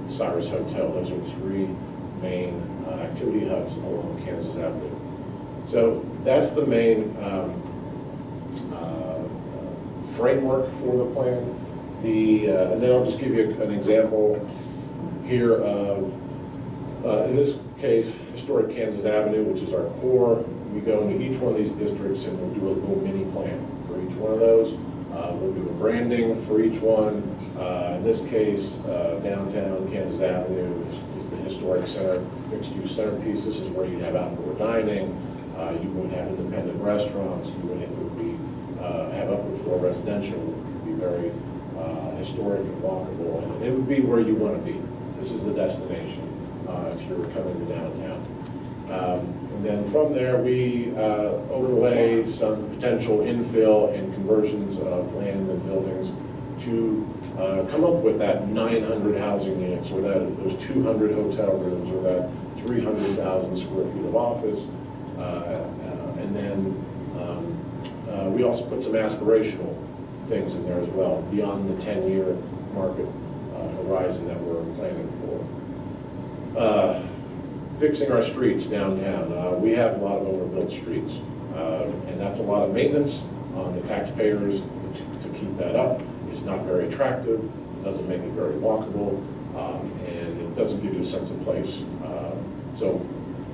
Cyrus Hotel. Those are 3 main activity hubs along Kansas Avenue. So that's the main framework for the plan. And then I'll just give you an example here of, in this case, historic Kansas Avenue, which is our core. We go into each one of these districts and we'll do a little mini plan for each one of those. We'll do the branding for each one. In this case, downtown Kansas Avenue is the historic center, mixed-use centerpiece. This is where you have outdoor dining. You would have independent restaurants. You would have upper floor residential. It would be very historic and walkable, and it would be where you want to be. This is the destination if you're coming to downtown. And then from there, we overlay some potential infill and conversions of land and buildings to come up with that 900 housing units, or those 200 hotel rooms, or that 300,000 square feet of office. And then we also put some aspirational things in there as well, beyond the 10-year market horizon that we're planning for. Fixing our streets downtown. We have a lot of overbuilt streets, and that's a lot of maintenance on the taxpayers to keep that up. It's not very attractive, it doesn't make it very walkable, and it doesn't give you a sense of place. So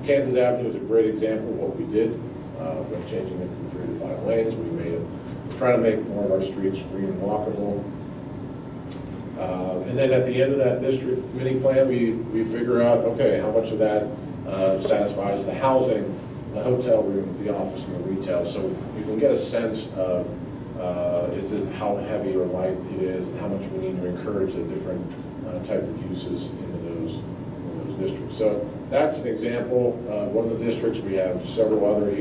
Kansas Avenue is a great example of what we did by changing it from 3 to 5 lanes. We made it, try to make more of our streets green and walkable. And then at the end of that district mini plan, we figure out, okay, how much of that satisfies the housing, the hotel rooms, the office, and the retail. So you can get a sense of is it how heavy or light it is, and how much we need to encourage the different type of uses into those districts. So that's an example of one of the districts. We have several others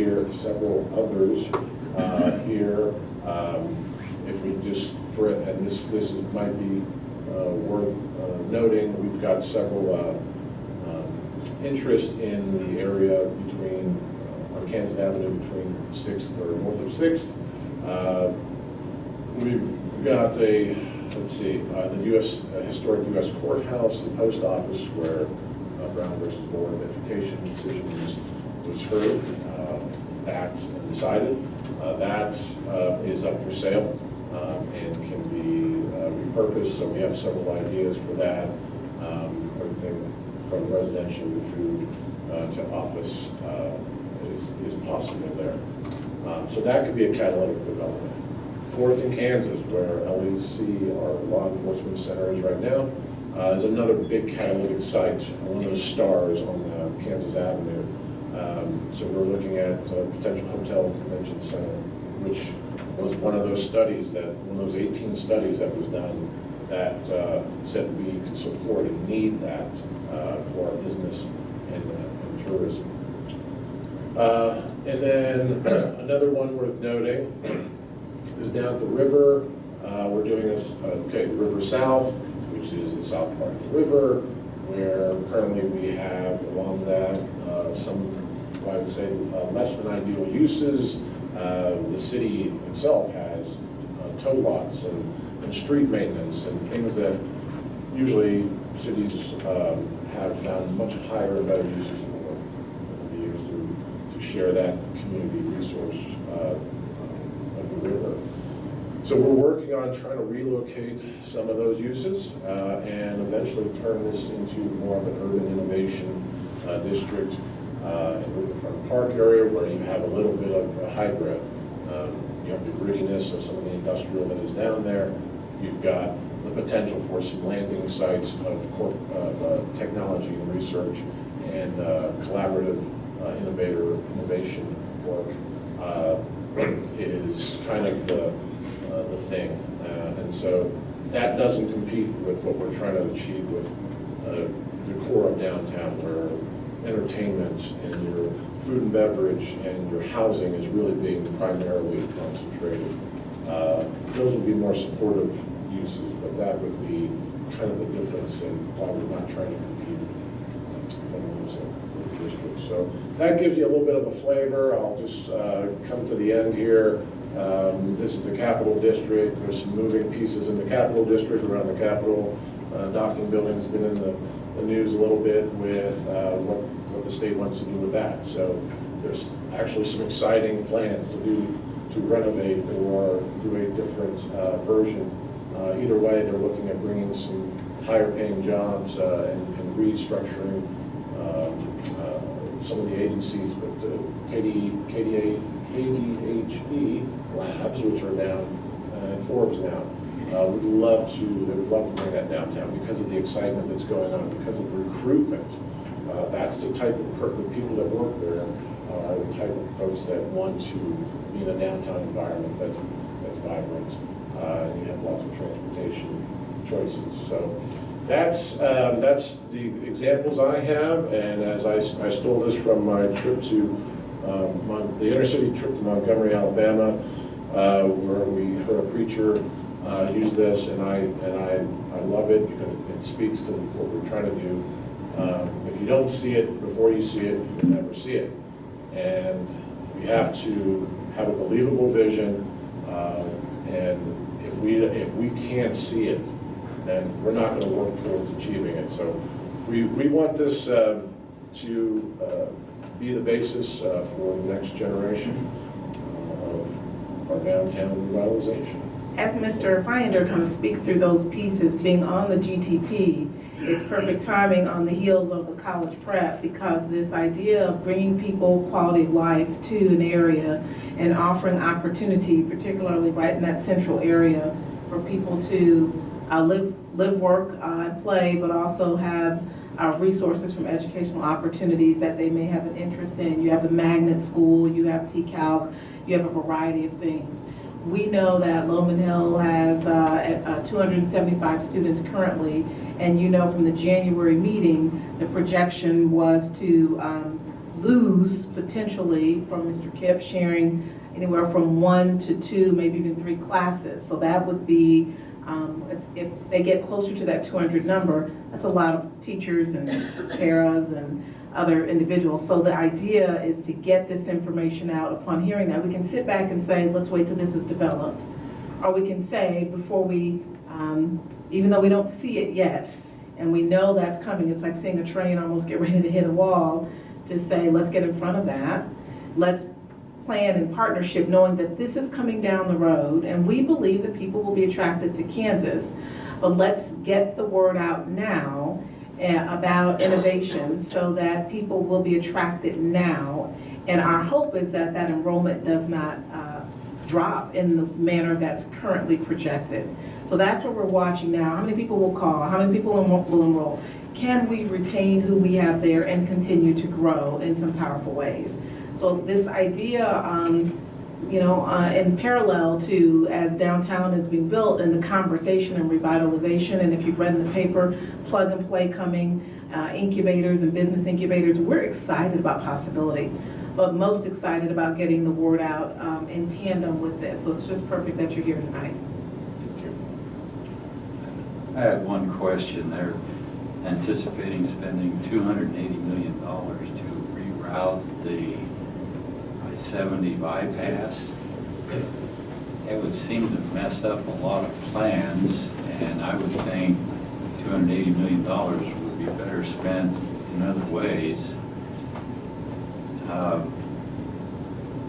here. If we just, and this might be worth noting, we've got several interest in the area between on Kansas Avenue between 6th or north of 6th. We've got the U.S. historic U.S. courthouse, the post office, where Brown versus Board of Education decision was heard. That's decided. That is up for sale and can be repurposed. So we have several ideas for that. Everything from residential to food to office is possible there. So that could be a catalytic development. 4th in Kansas, where LEC, our law enforcement center, is right now, is another big catalytic site, one of those stars on Kansas Avenue. So we're looking at potential hotel and convention center, which was one of those studies one of those 18 studies that was done that said we could support and need that for our business and tourism. And then another one worth noting is down at the river. We're doing this, the River South, which is the south part of the river, where currently we have along that some, I would say, less than ideal uses. The city itself has tow lots and street maintenance and things that usually cities have found much higher and better uses for over the years to share that community resource of the river. So we're working on trying to relocate some of those uses and eventually turn this into more of an urban innovation district in the Riverfront Park area, where you have a little bit of a hybrid. You have the grittiness of some of the industrial that is down there. You've got the potential for some landing sites of technology and research and collaborative innovation work is kind of the thing. And so that doesn't compete with what we're trying to achieve with the core of downtown, where entertainment and your food and beverage and your housing is really being primarily concentrated. Those would be more supportive uses, but that would be kind of the difference in why we're not trying to compete among those districts. So that gives you a little bit of a flavor. I'll just come to the end here. This is the Capitol District. There's some moving pieces in the Capitol District around the Capitol. Docking building's been in the news a little bit with what the state wants to do with that. So there's actually some exciting plans to renovate or do a different version. Either way, they're looking at bringing some higher paying jobs and restructuring some of the agencies, but KDHE labs, which are down in Forbes now, would love to bring that downtown because of the excitement that's going on, because of recruitment. That's the type of the people that work there are the type of folks that want to be in a downtown environment that's vibrant, and you have lots of transportation choices. So that's the examples I have, and as I stole this from my trip to the intercity trip to Montgomery, Alabama, where we heard a preacher use this, and I love it because it speaks to what we're trying to do. If you don't see it before you see it, you'll never see it. And we have to have a believable vision, and if we can't see it, then we're not going to work towards achieving it. So we want this to be the basis for the next generation of our downtown revitalization. As Mr. Finder kind of speaks through those pieces, being on the GTP, it's perfect timing on the heels of the college prep, because this idea of bringing people quality of life to an area and offering opportunity, particularly right in that central area, for people to live, work, and play, but also have resources from educational opportunities that they may have an interest in. You have the magnet school, you have TCALC, you have a variety of things. We know that Lowman Hill has 275 students currently, and you know from the January meeting, the projection was to lose potentially, from Mr. Kipp sharing, anywhere from 1 to 2, maybe even 3 classes. So that would be, if they get closer to that 200 number, that's a lot of teachers and paras and other individuals. So the idea is to get this information out. Upon hearing that, we can sit back and say, let's wait till this is developed. Or we can say, before we, even though we don't see it yet, and we know that's coming, it's like seeing a train almost get ready to hit a wall, to say, let's get in front of that. Let's plan in partnership, knowing that this is coming down the road, and we believe that people will be attracted to Kansas. But let's get the word out now about innovation so that people will be attracted now. And our hope is that that enrollment does not drop in the manner that's currently projected. So that's what we're watching now. How many people will call? How many people will enroll? Can we retain who we have there and continue to grow in some powerful ways? So this idea, in parallel to as downtown is being built, and the conversation and revitalization, and if you've read in the paper, plug and play coming, incubators and business incubators, we're excited about possibility, but most excited about getting the word out in tandem with this. So it's just perfect that you're here tonight. Thank you. I had one question. They're anticipating spending $280 million to reroute the I-70 bypass. It would seem to mess up a lot of plans, and I would think $280 million would be better spent in other ways.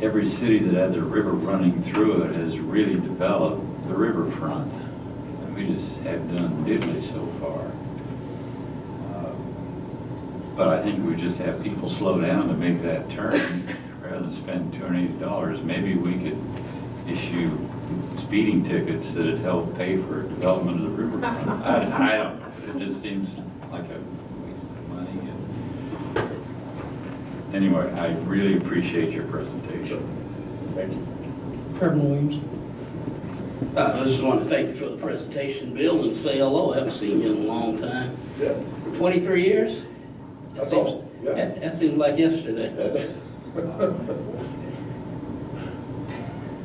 Every city that has a river running through it has really developed the riverfront. And we just have done diddly so far. But I think we just have people slow down to make that turn rather than spend $280. Maybe we could issue speeding tickets that had helped pay for development of the riverfront. I don't know, it just seems like a waste of money. And anyway, I really appreciate your presentation. Thank you. Reverend Williams. I just want to thank you for the presentation, Bill, and say hello. I haven't seen you in a long time. Yes. 23 years? That's all. Yeah. That seems like yesterday.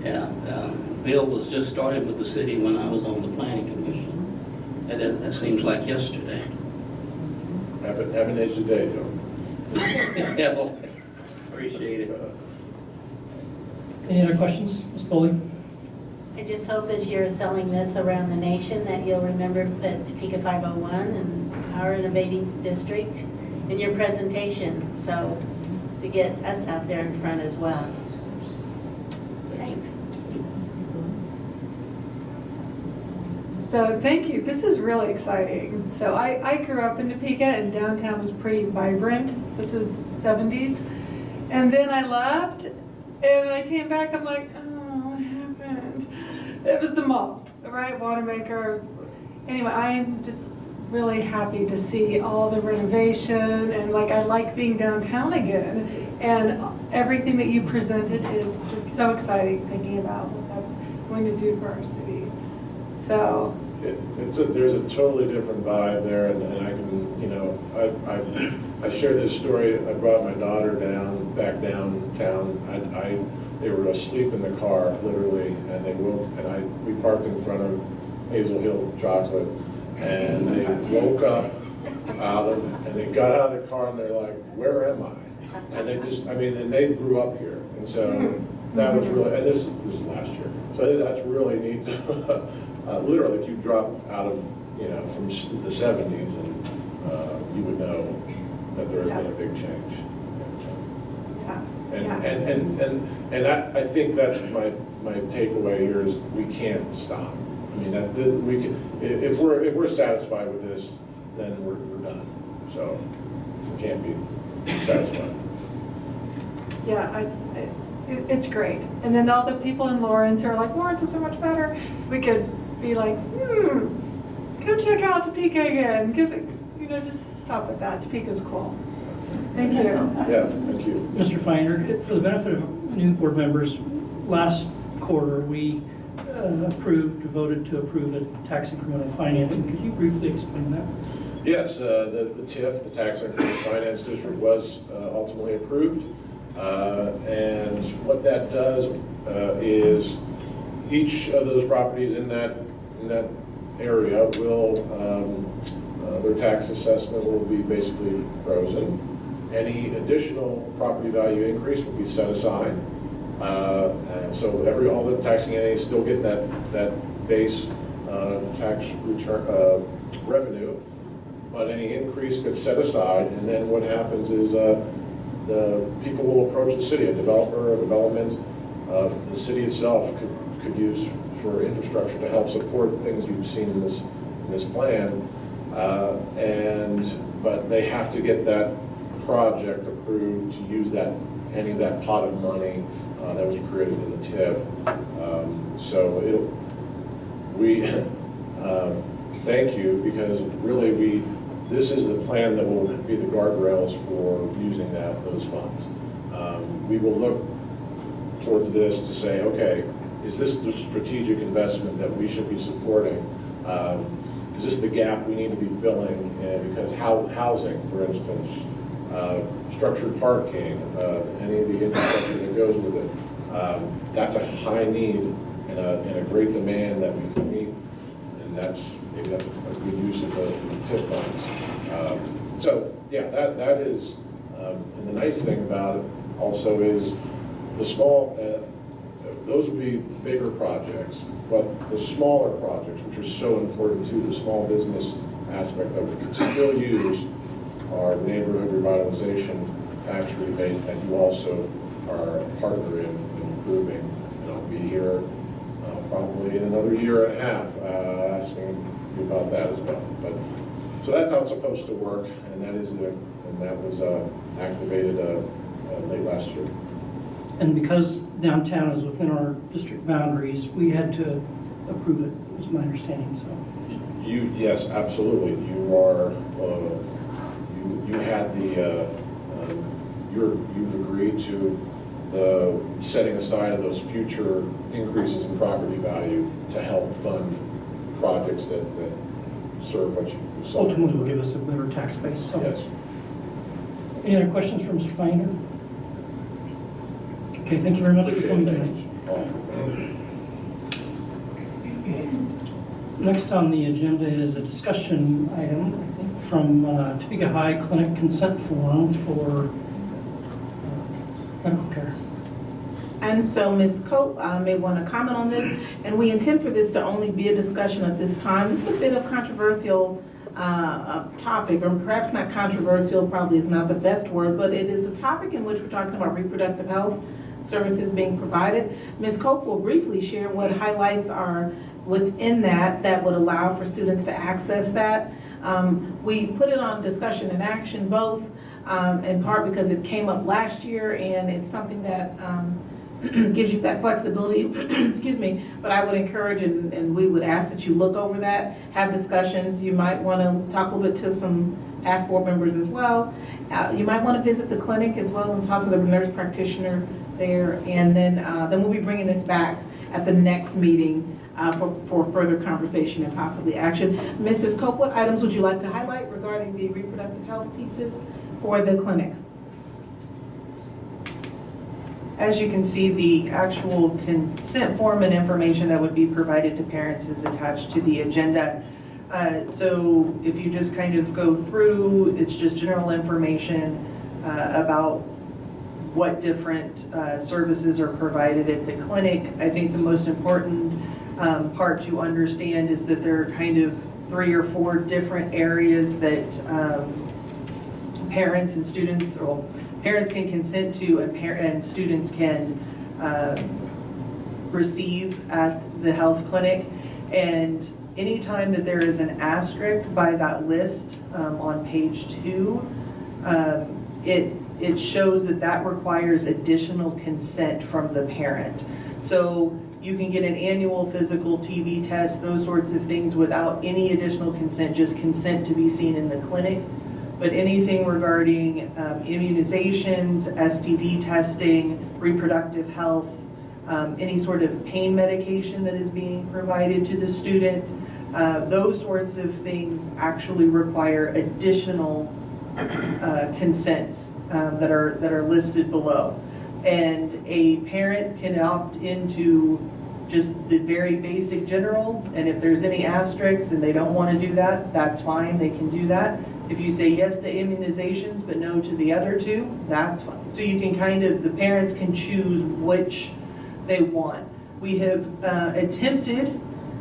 Yeah, Bill was just starting with the city when I was on the planning commission. And that seems like yesterday. Haven't aged a day, Joe. Yeah, well, appreciate it. Any other questions, Ms. Boley? I just hope as you're selling this around the nation that you'll remember that Topeka 501 and our innovating district in your presentation, so to get us out there in front as well. Thanks. So thank you. This is really exciting. So I grew up in Topeka and downtown was pretty vibrant. This was 70s. And then I left and I came back, I'm like, oh, what happened? It was the mall, right? Watermakers. Anyway, I'm just really happy to see all the renovation and like I like being downtown again. And everything that you presented is just so exciting thinking about what that's going to do for our city. So There's a totally different vibe there, and I can, you know, I shared this story. I brought my daughter back downtown. They were asleep in the car, literally, and they woke, and we parked in front of Hazel Hill Chocolate, and they woke up and they got out of the car, and they're like, where am I? And they just, I mean, and they grew up here, and so that was really, and this is last year, so that's really neat to, literally, if you dropped out of, you know, from the 70s, and you would know that there has been a big change. And I think that's my takeaway here is we can't stop. I mean, that we can, if we're satisfied with this, then we're done. So we can't be satisfied. yeah, it's great. And then all the people in Lawrence who are like, Lawrence is so much better. We could be like, come check out Topeka again. Give it, you know, just stop at that. Topeka's cool. Thank you. Yeah, thank you. Mr. Finder, for the benefit of new board members, last quarter we voted to approve the tax incremental financing. Could you briefly explain that? Yes, the TIF, the Tax Increment Finance District, was ultimately approved. And what that does is each of those properties in that area will, their tax assessment will be basically frozen. Any additional property value increase will be set aside. And so all the taxing entities still get that base tax return revenue, but any increase gets set aside, and then what happens is the people will approach the city, a developer, a development, the city itself could use for infrastructure to help support things you've seen in this plan, but they have to get that project approved to use any of that pot of money that was created in the TIF. So we thank you, because really this is the plan that will be the guardrails for using those funds. We will look towards this to say, okay, is this the strategic investment that we should be supporting? Is this the gap we need to be filling? Because housing, for instance, structured parking, any of the infrastructure that goes with it, that's a high need and a great demand that we can meet, and maybe that's a good use of the TIF funds. So yeah, that is, and the nice thing about it also is the small, those would be bigger projects, but the smaller projects, which are so important to the small business aspect that we can still use, our neighborhood revitalization tax rebate that you also are a partner in improving. And I'll be here probably in another year and a half asking you about that as well. But so that's how it's supposed to work, and that was activated late last year. And because downtown is within our district boundaries, we had to approve it, was my understanding, so. Yes, absolutely. You are, you had the, you've agreed to the setting aside of those future increases in property value to help fund projects that serve what you saw. Ultimately will give us a better tax base, so. Yes. Any other questions from Mr. Feiner? Okay, thank you very much for coming tonight. Next on the agenda is a discussion item, I think, from Topeka High Clinic consent form for medical care. And so Ms. Cope may want to comment on this, and we intend for this to only be a discussion at this time. This is a bit of controversial topic, or perhaps not controversial, probably is not the best word, but it is a topic in which we're talking about reproductive health services being provided. Ms. Cope will briefly share what highlights are within that would allow for students to access that. We put it on discussion and action both, in part because it came up last year and it's something that gives you that flexibility, excuse me, but I would encourage and we would ask that you look over that, have discussions. You might want to talk a little bit to some past board members as well. You might want to visit the clinic as well and talk to the nurse practitioner there, and then we'll be bringing this back at the next meeting for further conversation and possibly action. Mrs. Cope, what items would you like to highlight regarding the reproductive health pieces for the clinic? As you can see, the actual consent form and information that would be provided to parents is attached to the agenda. So if you just kind of go through, it's just general information about what different services are provided at the clinic. I think the most important part to understand is that there are kind of 3 or 4 different areas that parents and students, or parents can consent to and students can receive at the health clinic. And anytime that there is an asterisk by that list on page 2, it shows that requires additional consent from the parent. So you can get an annual physical, TB test, those sorts of things without any additional consent, just consent to be seen in the clinic. But anything regarding immunizations, STD testing, reproductive health, any sort of pain medication that is being provided to the student, those sorts of things actually require additional consents that are listed below. And a parent can opt into just the very basic general, and if there's any asterisks and they don't want to do that, that's fine, they can do that. If you say yes to immunizations but no to the other 2, that's fine. So you can kind of, the parents can choose which they want. We have attempted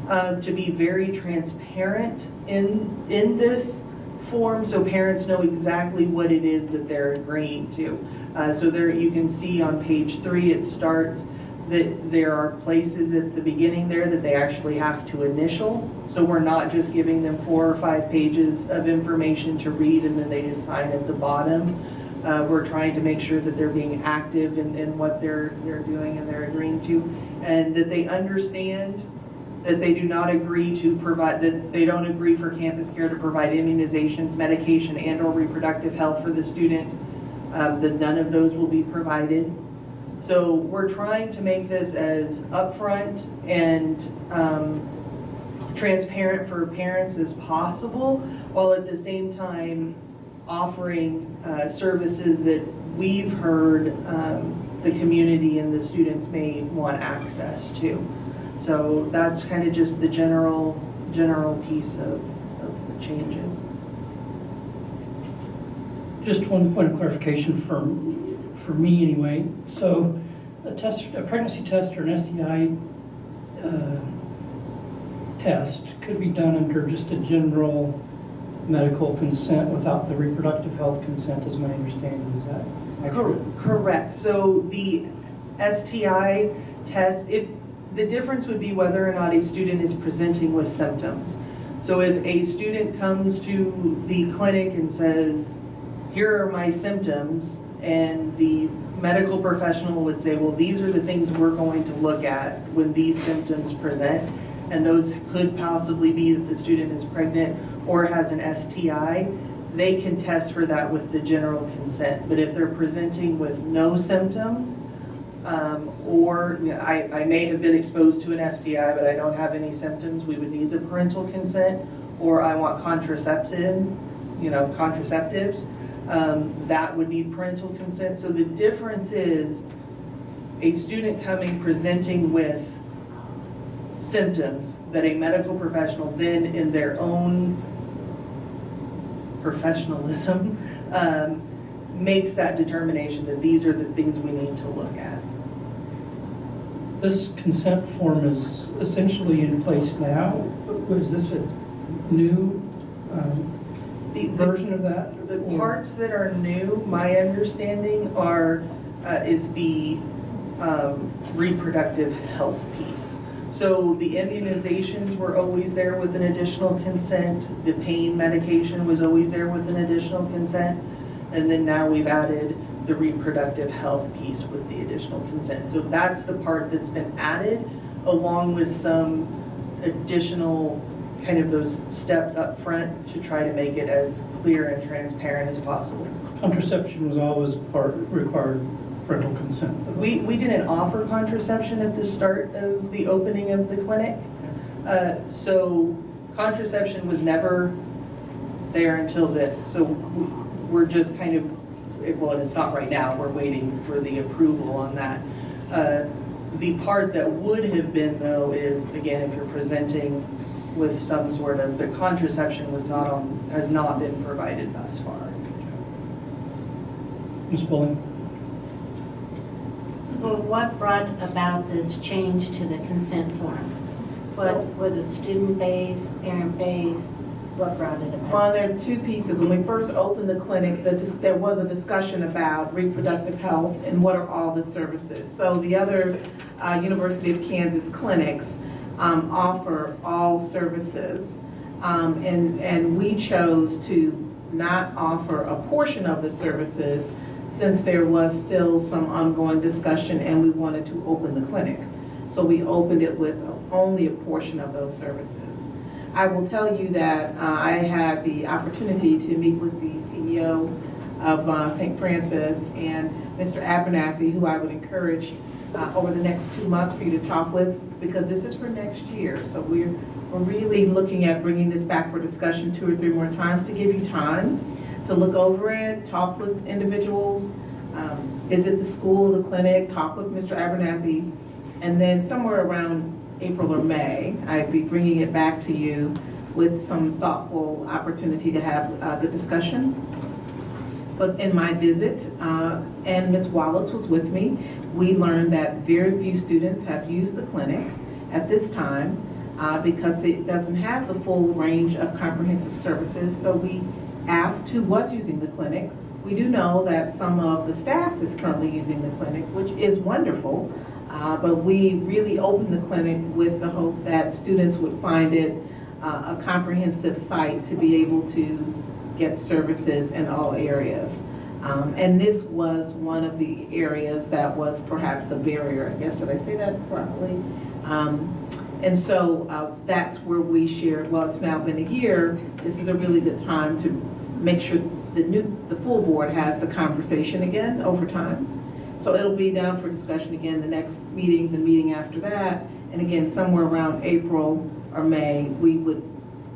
to be very transparent in this form so parents know exactly what it is that they're agreeing to. So there you can see on page 3 it starts that there are places at the beginning there that they actually have to initial. So we're not just giving them 4 or 5 pages of information to read and then they just sign at the bottom. We're trying to make sure that they're being active in what they're doing and they're agreeing to, and that they understand that they do not agree to provide, that they don't agree for campus care to provide immunizations, medication, and or reproductive health for the student, that none of those will be provided. So we're trying to make this as upfront and transparent for parents as possible, while at the same time offering services that we've heard the community and the students may want access to. So that's kind of just the general piece of the changes. Just one point of clarification for me anyway. So a pregnancy test or an STI test could be done under just a general medical consent without the reproductive health consent, is my understanding. Is that accurate? Correct. So the STI test, if the difference would be whether or not a student is presenting with symptoms. So if a student comes to the clinic and says, here are my symptoms, and the medical professional would say, well, these are the things we're going to look at when these symptoms present, and those could possibly be that the student is pregnant or has an STI, they can test for that with the general consent. But if they're presenting with no symptoms, or I may have been exposed to an STI, but I don't have any symptoms, we would need the parental consent, or I want contraceptives, that would need parental consent. So the difference is a student coming presenting with symptoms that a medical professional then in their own professionalism makes that determination that these are the things we need to look at. This consent form is essentially in place now. Was this a new version of that? The parts that are new, my understanding are, is the reproductive health piece. So the immunizations were always there with an additional consent. The pain medication was always there with an additional consent. And then now we've added the reproductive health piece with the additional consent. So that's the part that's been added, along with some additional kind of those steps up front to try to make it as clear and transparent as possible. Contraception was always required parental consent. We didn't offer contraception at the start of the opening of the clinic. So contraception was never there until this. So we're just kind of, well, it's not right now, we're waiting for the approval on that. The part that would have been though is, again, if you're presenting with some sort of, the contraception has not been provided thus far. Ms. Bulling? So what brought about this change to the consent form? What, was it student-based, parent-based? What brought it about? Well, there are two pieces. When we first opened the clinic, there was a discussion about reproductive health and what are all the services. So the other University of Kansas clinics offer all services. And we chose to not offer a portion of the services since there was still some ongoing discussion and we wanted to open the clinic. So we opened it with only a portion of those services. I will tell you that I had the opportunity to meet with the CEO of St. Francis and Mr. Abernathy, who I would encourage over the next 2 months for you to talk with, because this is for next year. So we're really looking at bringing this back for discussion 2 or 3 more times to give you time to look over it, talk with individuals, visit the school, the clinic, talk with Mr. Abernathy, and then somewhere around April or May, I'd be bringing it back to you with some thoughtful opportunity to have a good discussion. But in my visit, and Ms. Wallace was with me, we learned that very few students have used the clinic at this time because it doesn't have the full range of comprehensive services. So we asked who was using the clinic. We do know that some of the staff is currently using the clinic, which is wonderful. But we really opened the clinic with the hope that students would find it a comprehensive site to be able to get services in all areas. And this was one of the areas that was perhaps a barrier. I guess, did I say that properly? And so that's where we shared, well, it's now been a year, this is a really good time to make sure the full board has the conversation again over time. So it'll be down for discussion again the next meeting, the meeting after that, and again, somewhere around April or May, we would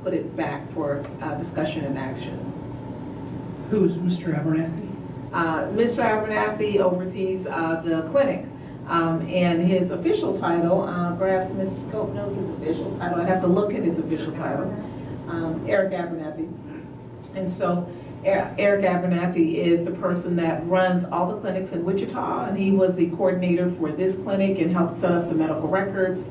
put it back for discussion and action. Who is Mr. Abernathy? Mr. Abernathy oversees the clinic, and his official title, perhaps Mrs. Cope knows his official title, I'd have to look at his official title, Eric Abernathy. And so Eric Abernathy is the person that runs all the clinics in Wichita, and he was the coordinator for this clinic and helped set up the medical records,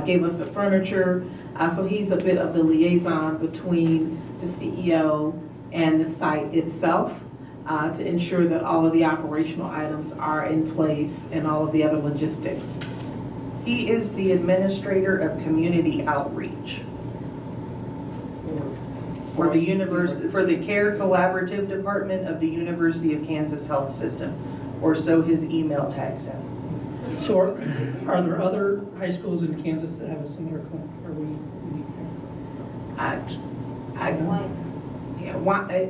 gave us the furniture. So he's a bit of the liaison between the CEO and the site itself to ensure that all of the operational items are in place and all of the other logistics. He is the administrator of community outreach for the Care Collaborative Department of the University of Kansas Health System, or so his email tag says. So are there other high schools in Kansas that have a similar clinic? Are we unique there?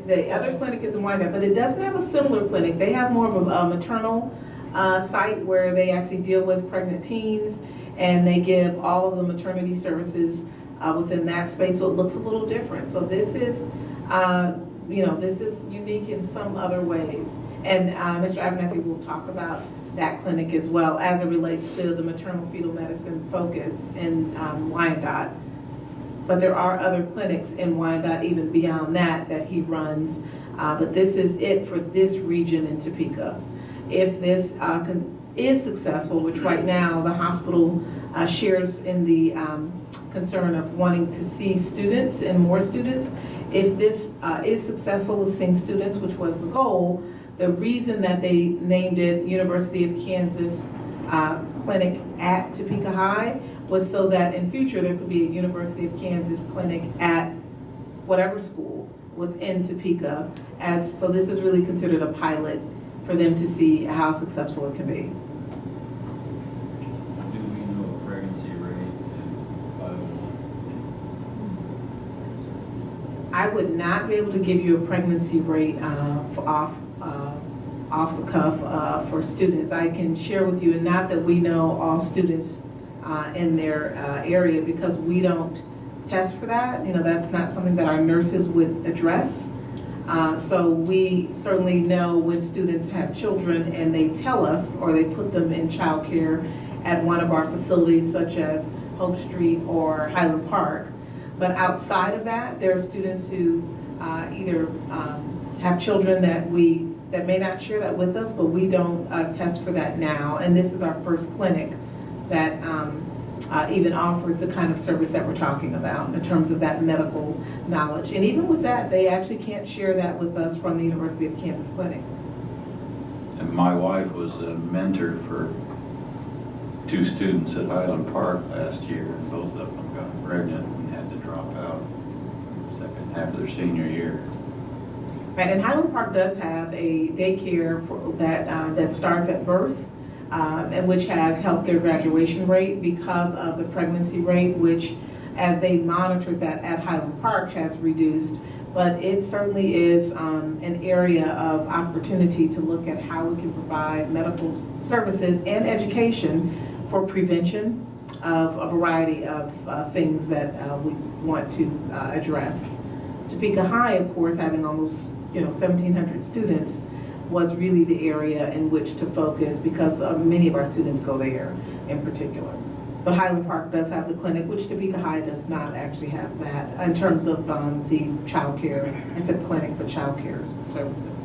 The other clinic is in Wyandotte, but it doesn't have a similar clinic. They have more of a maternal site where they actually deal with pregnant teens, and they give all of the maternity services within that space, so it looks a little different. So this is, this is unique in some other ways. And Mr. Abernathy will talk about that clinic as well as it relates to the maternal fetal medicine focus in Wyandotte. But there are other clinics in Wyandotte even beyond that he runs. But this is it for this region in Topeka. If this is successful, which right now the hospital shares in the concern of wanting to see students and more students, if this is successful with seeing students, which was the goal, the reason that they named it University of Kansas Clinic at Topeka High was so that in future there could be a University of Kansas clinic at whatever school within Topeka. So this is really considered a pilot for them to see how successful it can be. Do we know a pregnancy rate in 501? I would not be able to give you a pregnancy rate off the cuff for students. I can share with you, and not that we know all students in their area, because we don't test for that. That's not something that our nurses would address. So we certainly know when students have children and they tell us, or they put them in childcare at one of our facilities such as Hope Street or Highland Park. But outside of that, there are students who either have children that may not share that with us, but we don't test for that now. And this is our first clinic that even offers the kind of service that we're talking about in terms of that medical knowledge. And even with that, they actually can't share that with us from the University of Kansas Clinic. And my wife was a mentor for 2 students at Highland Park last year, and both of them got pregnant and had to drop out second half of their senior year. Right, and Highland Park does have a daycare that starts at birth, and which has helped their graduation rate because of the pregnancy rate, which, as they monitored that at Highland Park, has reduced. But it certainly is an area of opportunity to look at how we can provide medical services and education for prevention of a variety of things that we want to address. Topeka High, of course, having almost 1,700 students, was really the area in which to focus because many of our students go there in particular. But Highland Park does have the clinic, which Topeka High does not actually have that in terms of the child care. I said clinic, but child care services.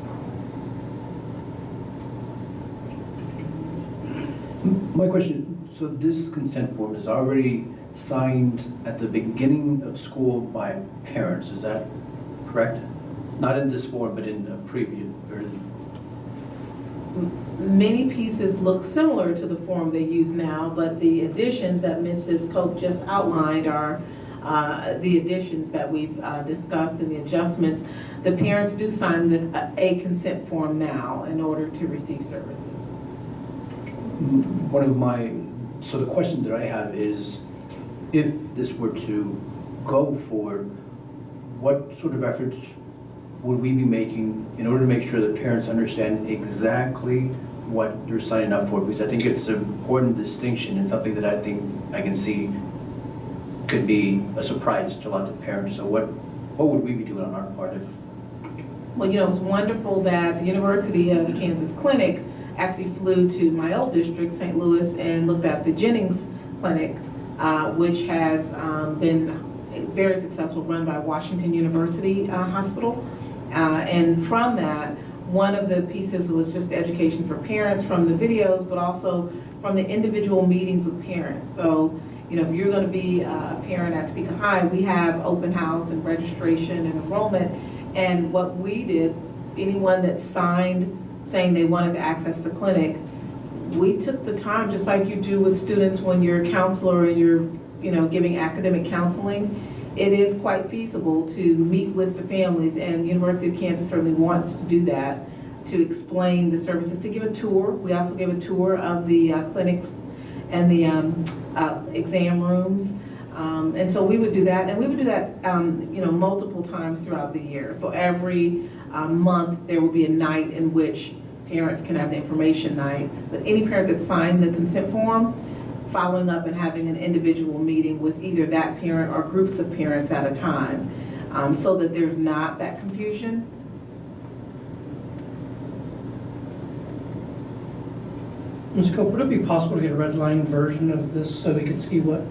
My question, so this consent form is already signed at the beginning of school by parents, is that correct? Not in this form, but in a previous version. Many pieces look similar to the form they use now, but the additions that Mrs. Cope just outlined are the additions that we've discussed and the adjustments. The parents do sign a consent form now in order to receive services. So the question that I have is, if this were to go forward, what sort of efforts would we be making in order to make sure that parents understand exactly what they're signing up for? Because I think it's an important distinction and something that I think I can see could be a surprise to lots of parents. So what would we be doing on our part if? Well, it's wonderful that the University of Kansas Clinic actually flew to my old district, St. Louis, and looked at the Jennings Clinic, which has been very successful, run by Washington University Hospital. And from that, one of the pieces was just the education for parents from the videos, but also from the individual meetings with parents. So, if you're going to be a parent at Topeka High, we have open house and registration and enrollment. And what we did, anyone that signed saying they wanted to access the clinic, we took the time, just like you do with students when you're a counselor and you're, giving academic counseling. It is quite feasible to meet with the families, and the University of Kansas certainly wants to do that to explain the services, to give a tour. We also gave a tour of the clinics and the exam rooms. And so we would do that, and we would do that, multiple times throughout the year. So every month, there will be a night in which parents can have the information night. But any parent that signed the consent form, following up and having an individual meeting with either that parent or groups of parents at a time, so that there's not that confusion. Ms. Cope, would it be possible to get a red line version of this so we could see what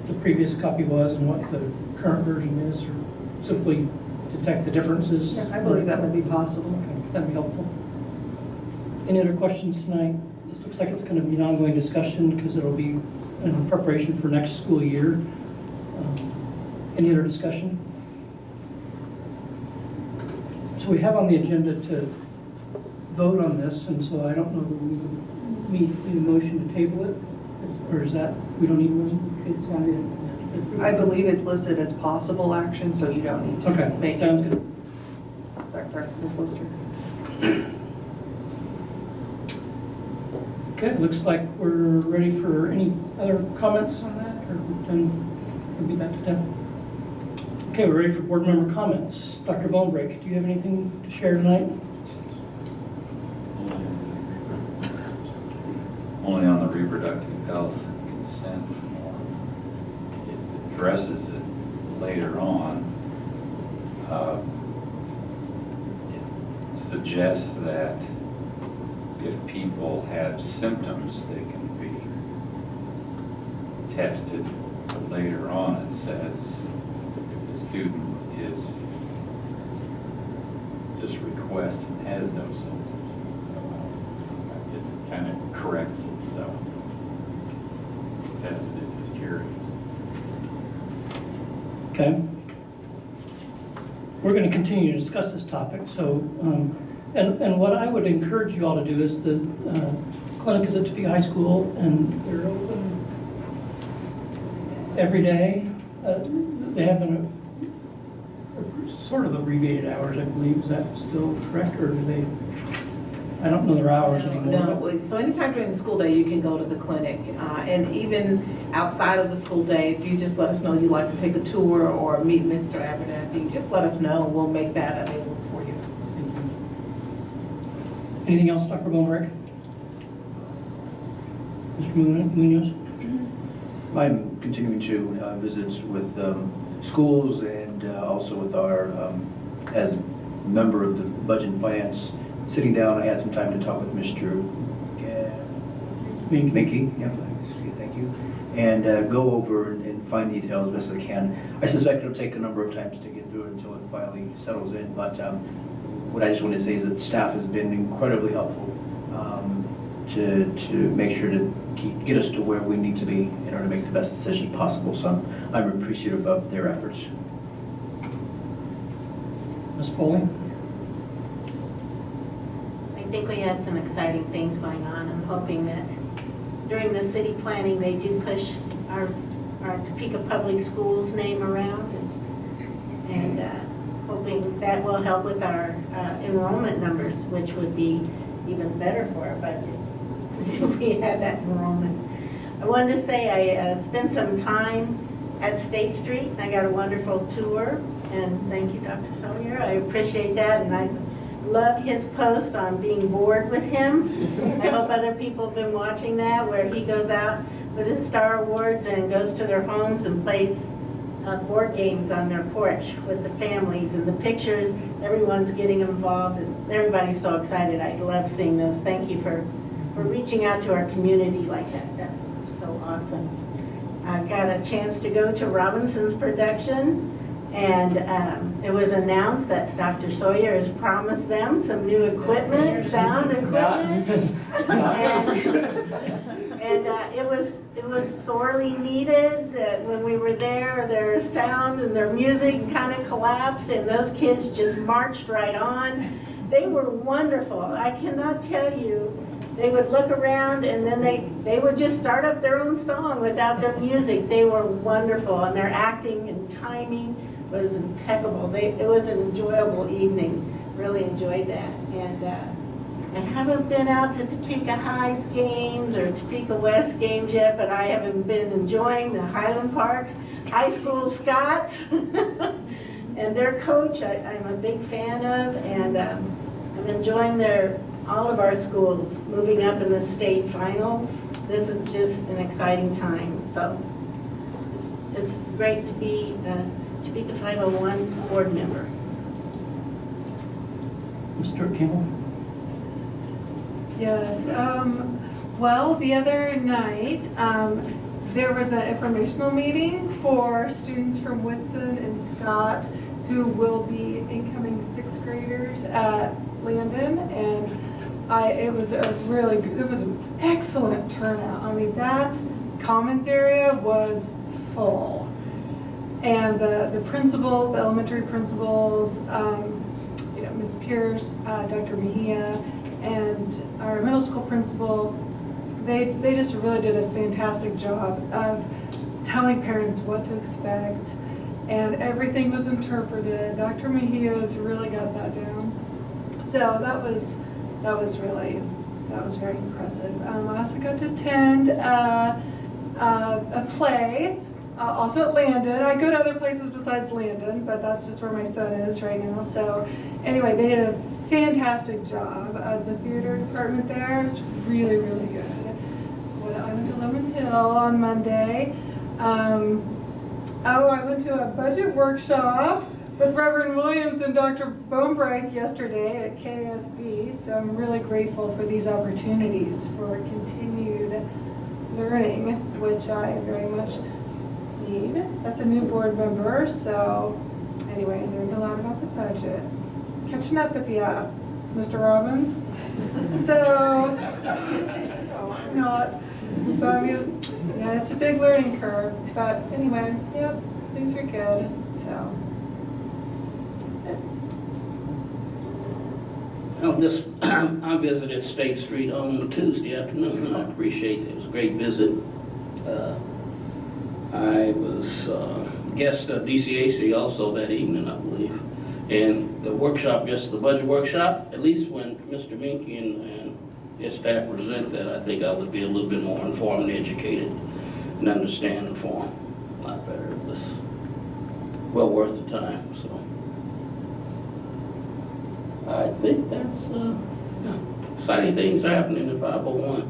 the previous copy was and what the current version is, or simply detect the differences? Yeah, I believe that would be possible. Okay, that'd be helpful. Any other questions tonight? This looks like it's going to be an ongoing discussion because it'll be in preparation for next school year. Any other discussion? So we have on the agenda to vote on this, and so I don't know that we would need a motion to table it, or is that, we don't need one? It's on the... I believe it's listed as possible action, so you don't need to Okay, make it. sounds good. Is that correct, Ms. Lister? Okay, looks like we're ready for any other comments on that, or then we'll be back to death. Okay, we're ready for board member comments. Dr. Bonebrake, do you have anything to share tonight? Only on the reproductive health consent form. It addresses it later on. It suggests that if people have symptoms, they can be tested. But later on, it says if the student is just requests and has no symptoms, I guess it kind of corrects itself. Tested it to the curious. Okay. We're going to continue to discuss this topic. So, and what I would encourage you all to do is the clinic is at Topeka High School, and they're open every day. They have them sort of abbreviated hours, I believe. Is that still correct, or do they? I don't know their hours anymore. No, so anytime during the school day, you can go to the clinic. And even outside of the school day, if you just let us know you'd like to take a tour or meet Mr. Abernathy, just let us know. We'll make that available for you. Anything else, Dr. Bonebrake? Mr. Munoz? I'm continuing to visit with schools and also with our, as a member of the Budget and Finance, sitting down, I had some time to talk with Mr. Minky. Yep, thank you. And go over and find details as best as I can. I suspect it'll take a number of times to get through it until it finally settles in, but what I just want to say is that staff has been incredibly helpful to make sure to get us to where we need to be in order to make the best decision possible. So I'm appreciative of their efforts. Ms. Polling? I think we have some exciting things going on. I'm hoping that during the city planning, they do push our Topeka Public Schools name around, and hoping that will help with our enrollment numbers, which would be even better for our budget if we had that enrollment. I wanted to say I spent some time at State Street. I got a wonderful tour, and thank you, Dr. Sawyer. I appreciate that, and I love his post on being bored with him. I hope other people have been watching that, where he goes out with his Star Awards and goes to their homes and plays board games on their porch with the families, and the pictures, everyone's getting involved, and everybody's so excited. I love seeing those. Thank you for reaching out to our community like that. That's so awesome. I got a chance to go to Robinson's production, and it was announced that Dr. Sawyer has promised them some new equipment, sound equipment. And it was sorely needed that when we were there, their sound and their music kind of collapsed, and those kids just marched right on. They were wonderful. I cannot tell you. They would look around, and then they would just start up their own song without their music. They were wonderful, and their acting and timing was impeccable. It was an enjoyable evening. Really enjoyed that. And I haven't been out to Topeka Heights games or Topeka West games yet, but I have been enjoying the Highland Park High School Scots. And their coach, I'm a big fan of, and I'm enjoying all of our schools moving up in the state finals. This is just an exciting time, so it's great to be a Topeka 501 board member. Mr. Campbell? Yes, well, the other night, there was an informational meeting for students from Whitson and Scott who will be incoming sixth graders at Landon, and it was an excellent turnout. I mean, that commons area was full. And the principal, the elementary principals, Ms. Pierce, Dr. Mejia, and our middle school principal, they just really did a fantastic job of telling parents what to expect, and everything was interpreted. Dr. Mejia's really got that down. So that was very impressive. I also got to attend a play, also at Landon. I go to other places besides Landon, but that's just where my son is right now. So anyway, they did a fantastic job. The theater department there was really, really good. I went to Lemon Hill on Monday. I went to a budget workshop with Reverend Williams and Dr. Bonebrake yesterday at KSB, so I'm really grateful for these opportunities for continued learning, which I very much need as a new board member. So anyway, I learned a lot about the budget. Catching up with you, Mr. Robbins. So, I'm not. But I mean, yeah, it's a big learning curve. But anyway, yep, things are good. So. I visited State Street on Tuesday afternoon, and I appreciate it. It was a great visit. I was guest of DCAC also that evening, I believe. And the workshop, the budget workshop, at least when Mr. Minky and his staff present that, I think I would be a little bit more informed and educated and understand the form a lot better. It was well worth the time, so. I think that's exciting things are happening in 501.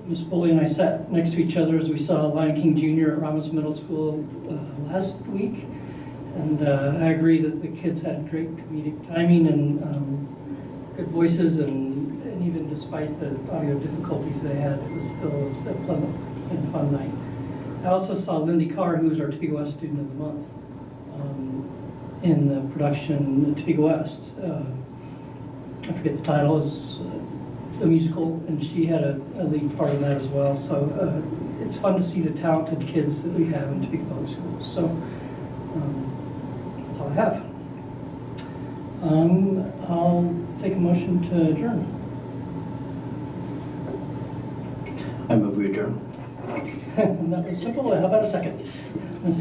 Ms. Bully and I sat next to each other as we saw Lion King Jr. at Ramos Middle School last week. And I agree that the kids had great comedic timing and good voices, and even despite the audio difficulties they had, it was still a pleasant and fun night. I also saw Lindy Carr, who was our Topeka West Student of the Month, in the production Topeka West. I forget the title, is a musical, and she had a lead part in that as well. So it's fun to see the talented kids that we have in Topeka Public Schools. So that's all I have. I'll take a motion to adjourn. I move we adjourn. That was simple. How about a second? I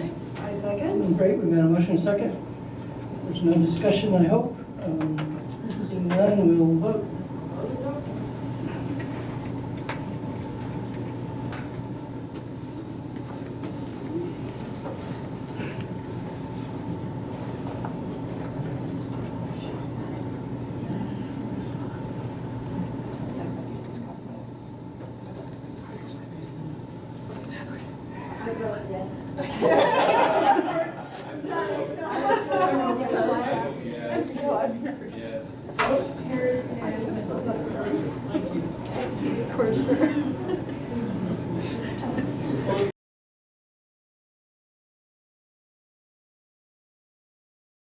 second. Great, we've got a motion and a second. There's no discussion, I hope. Seeing none, we will vote. Yes.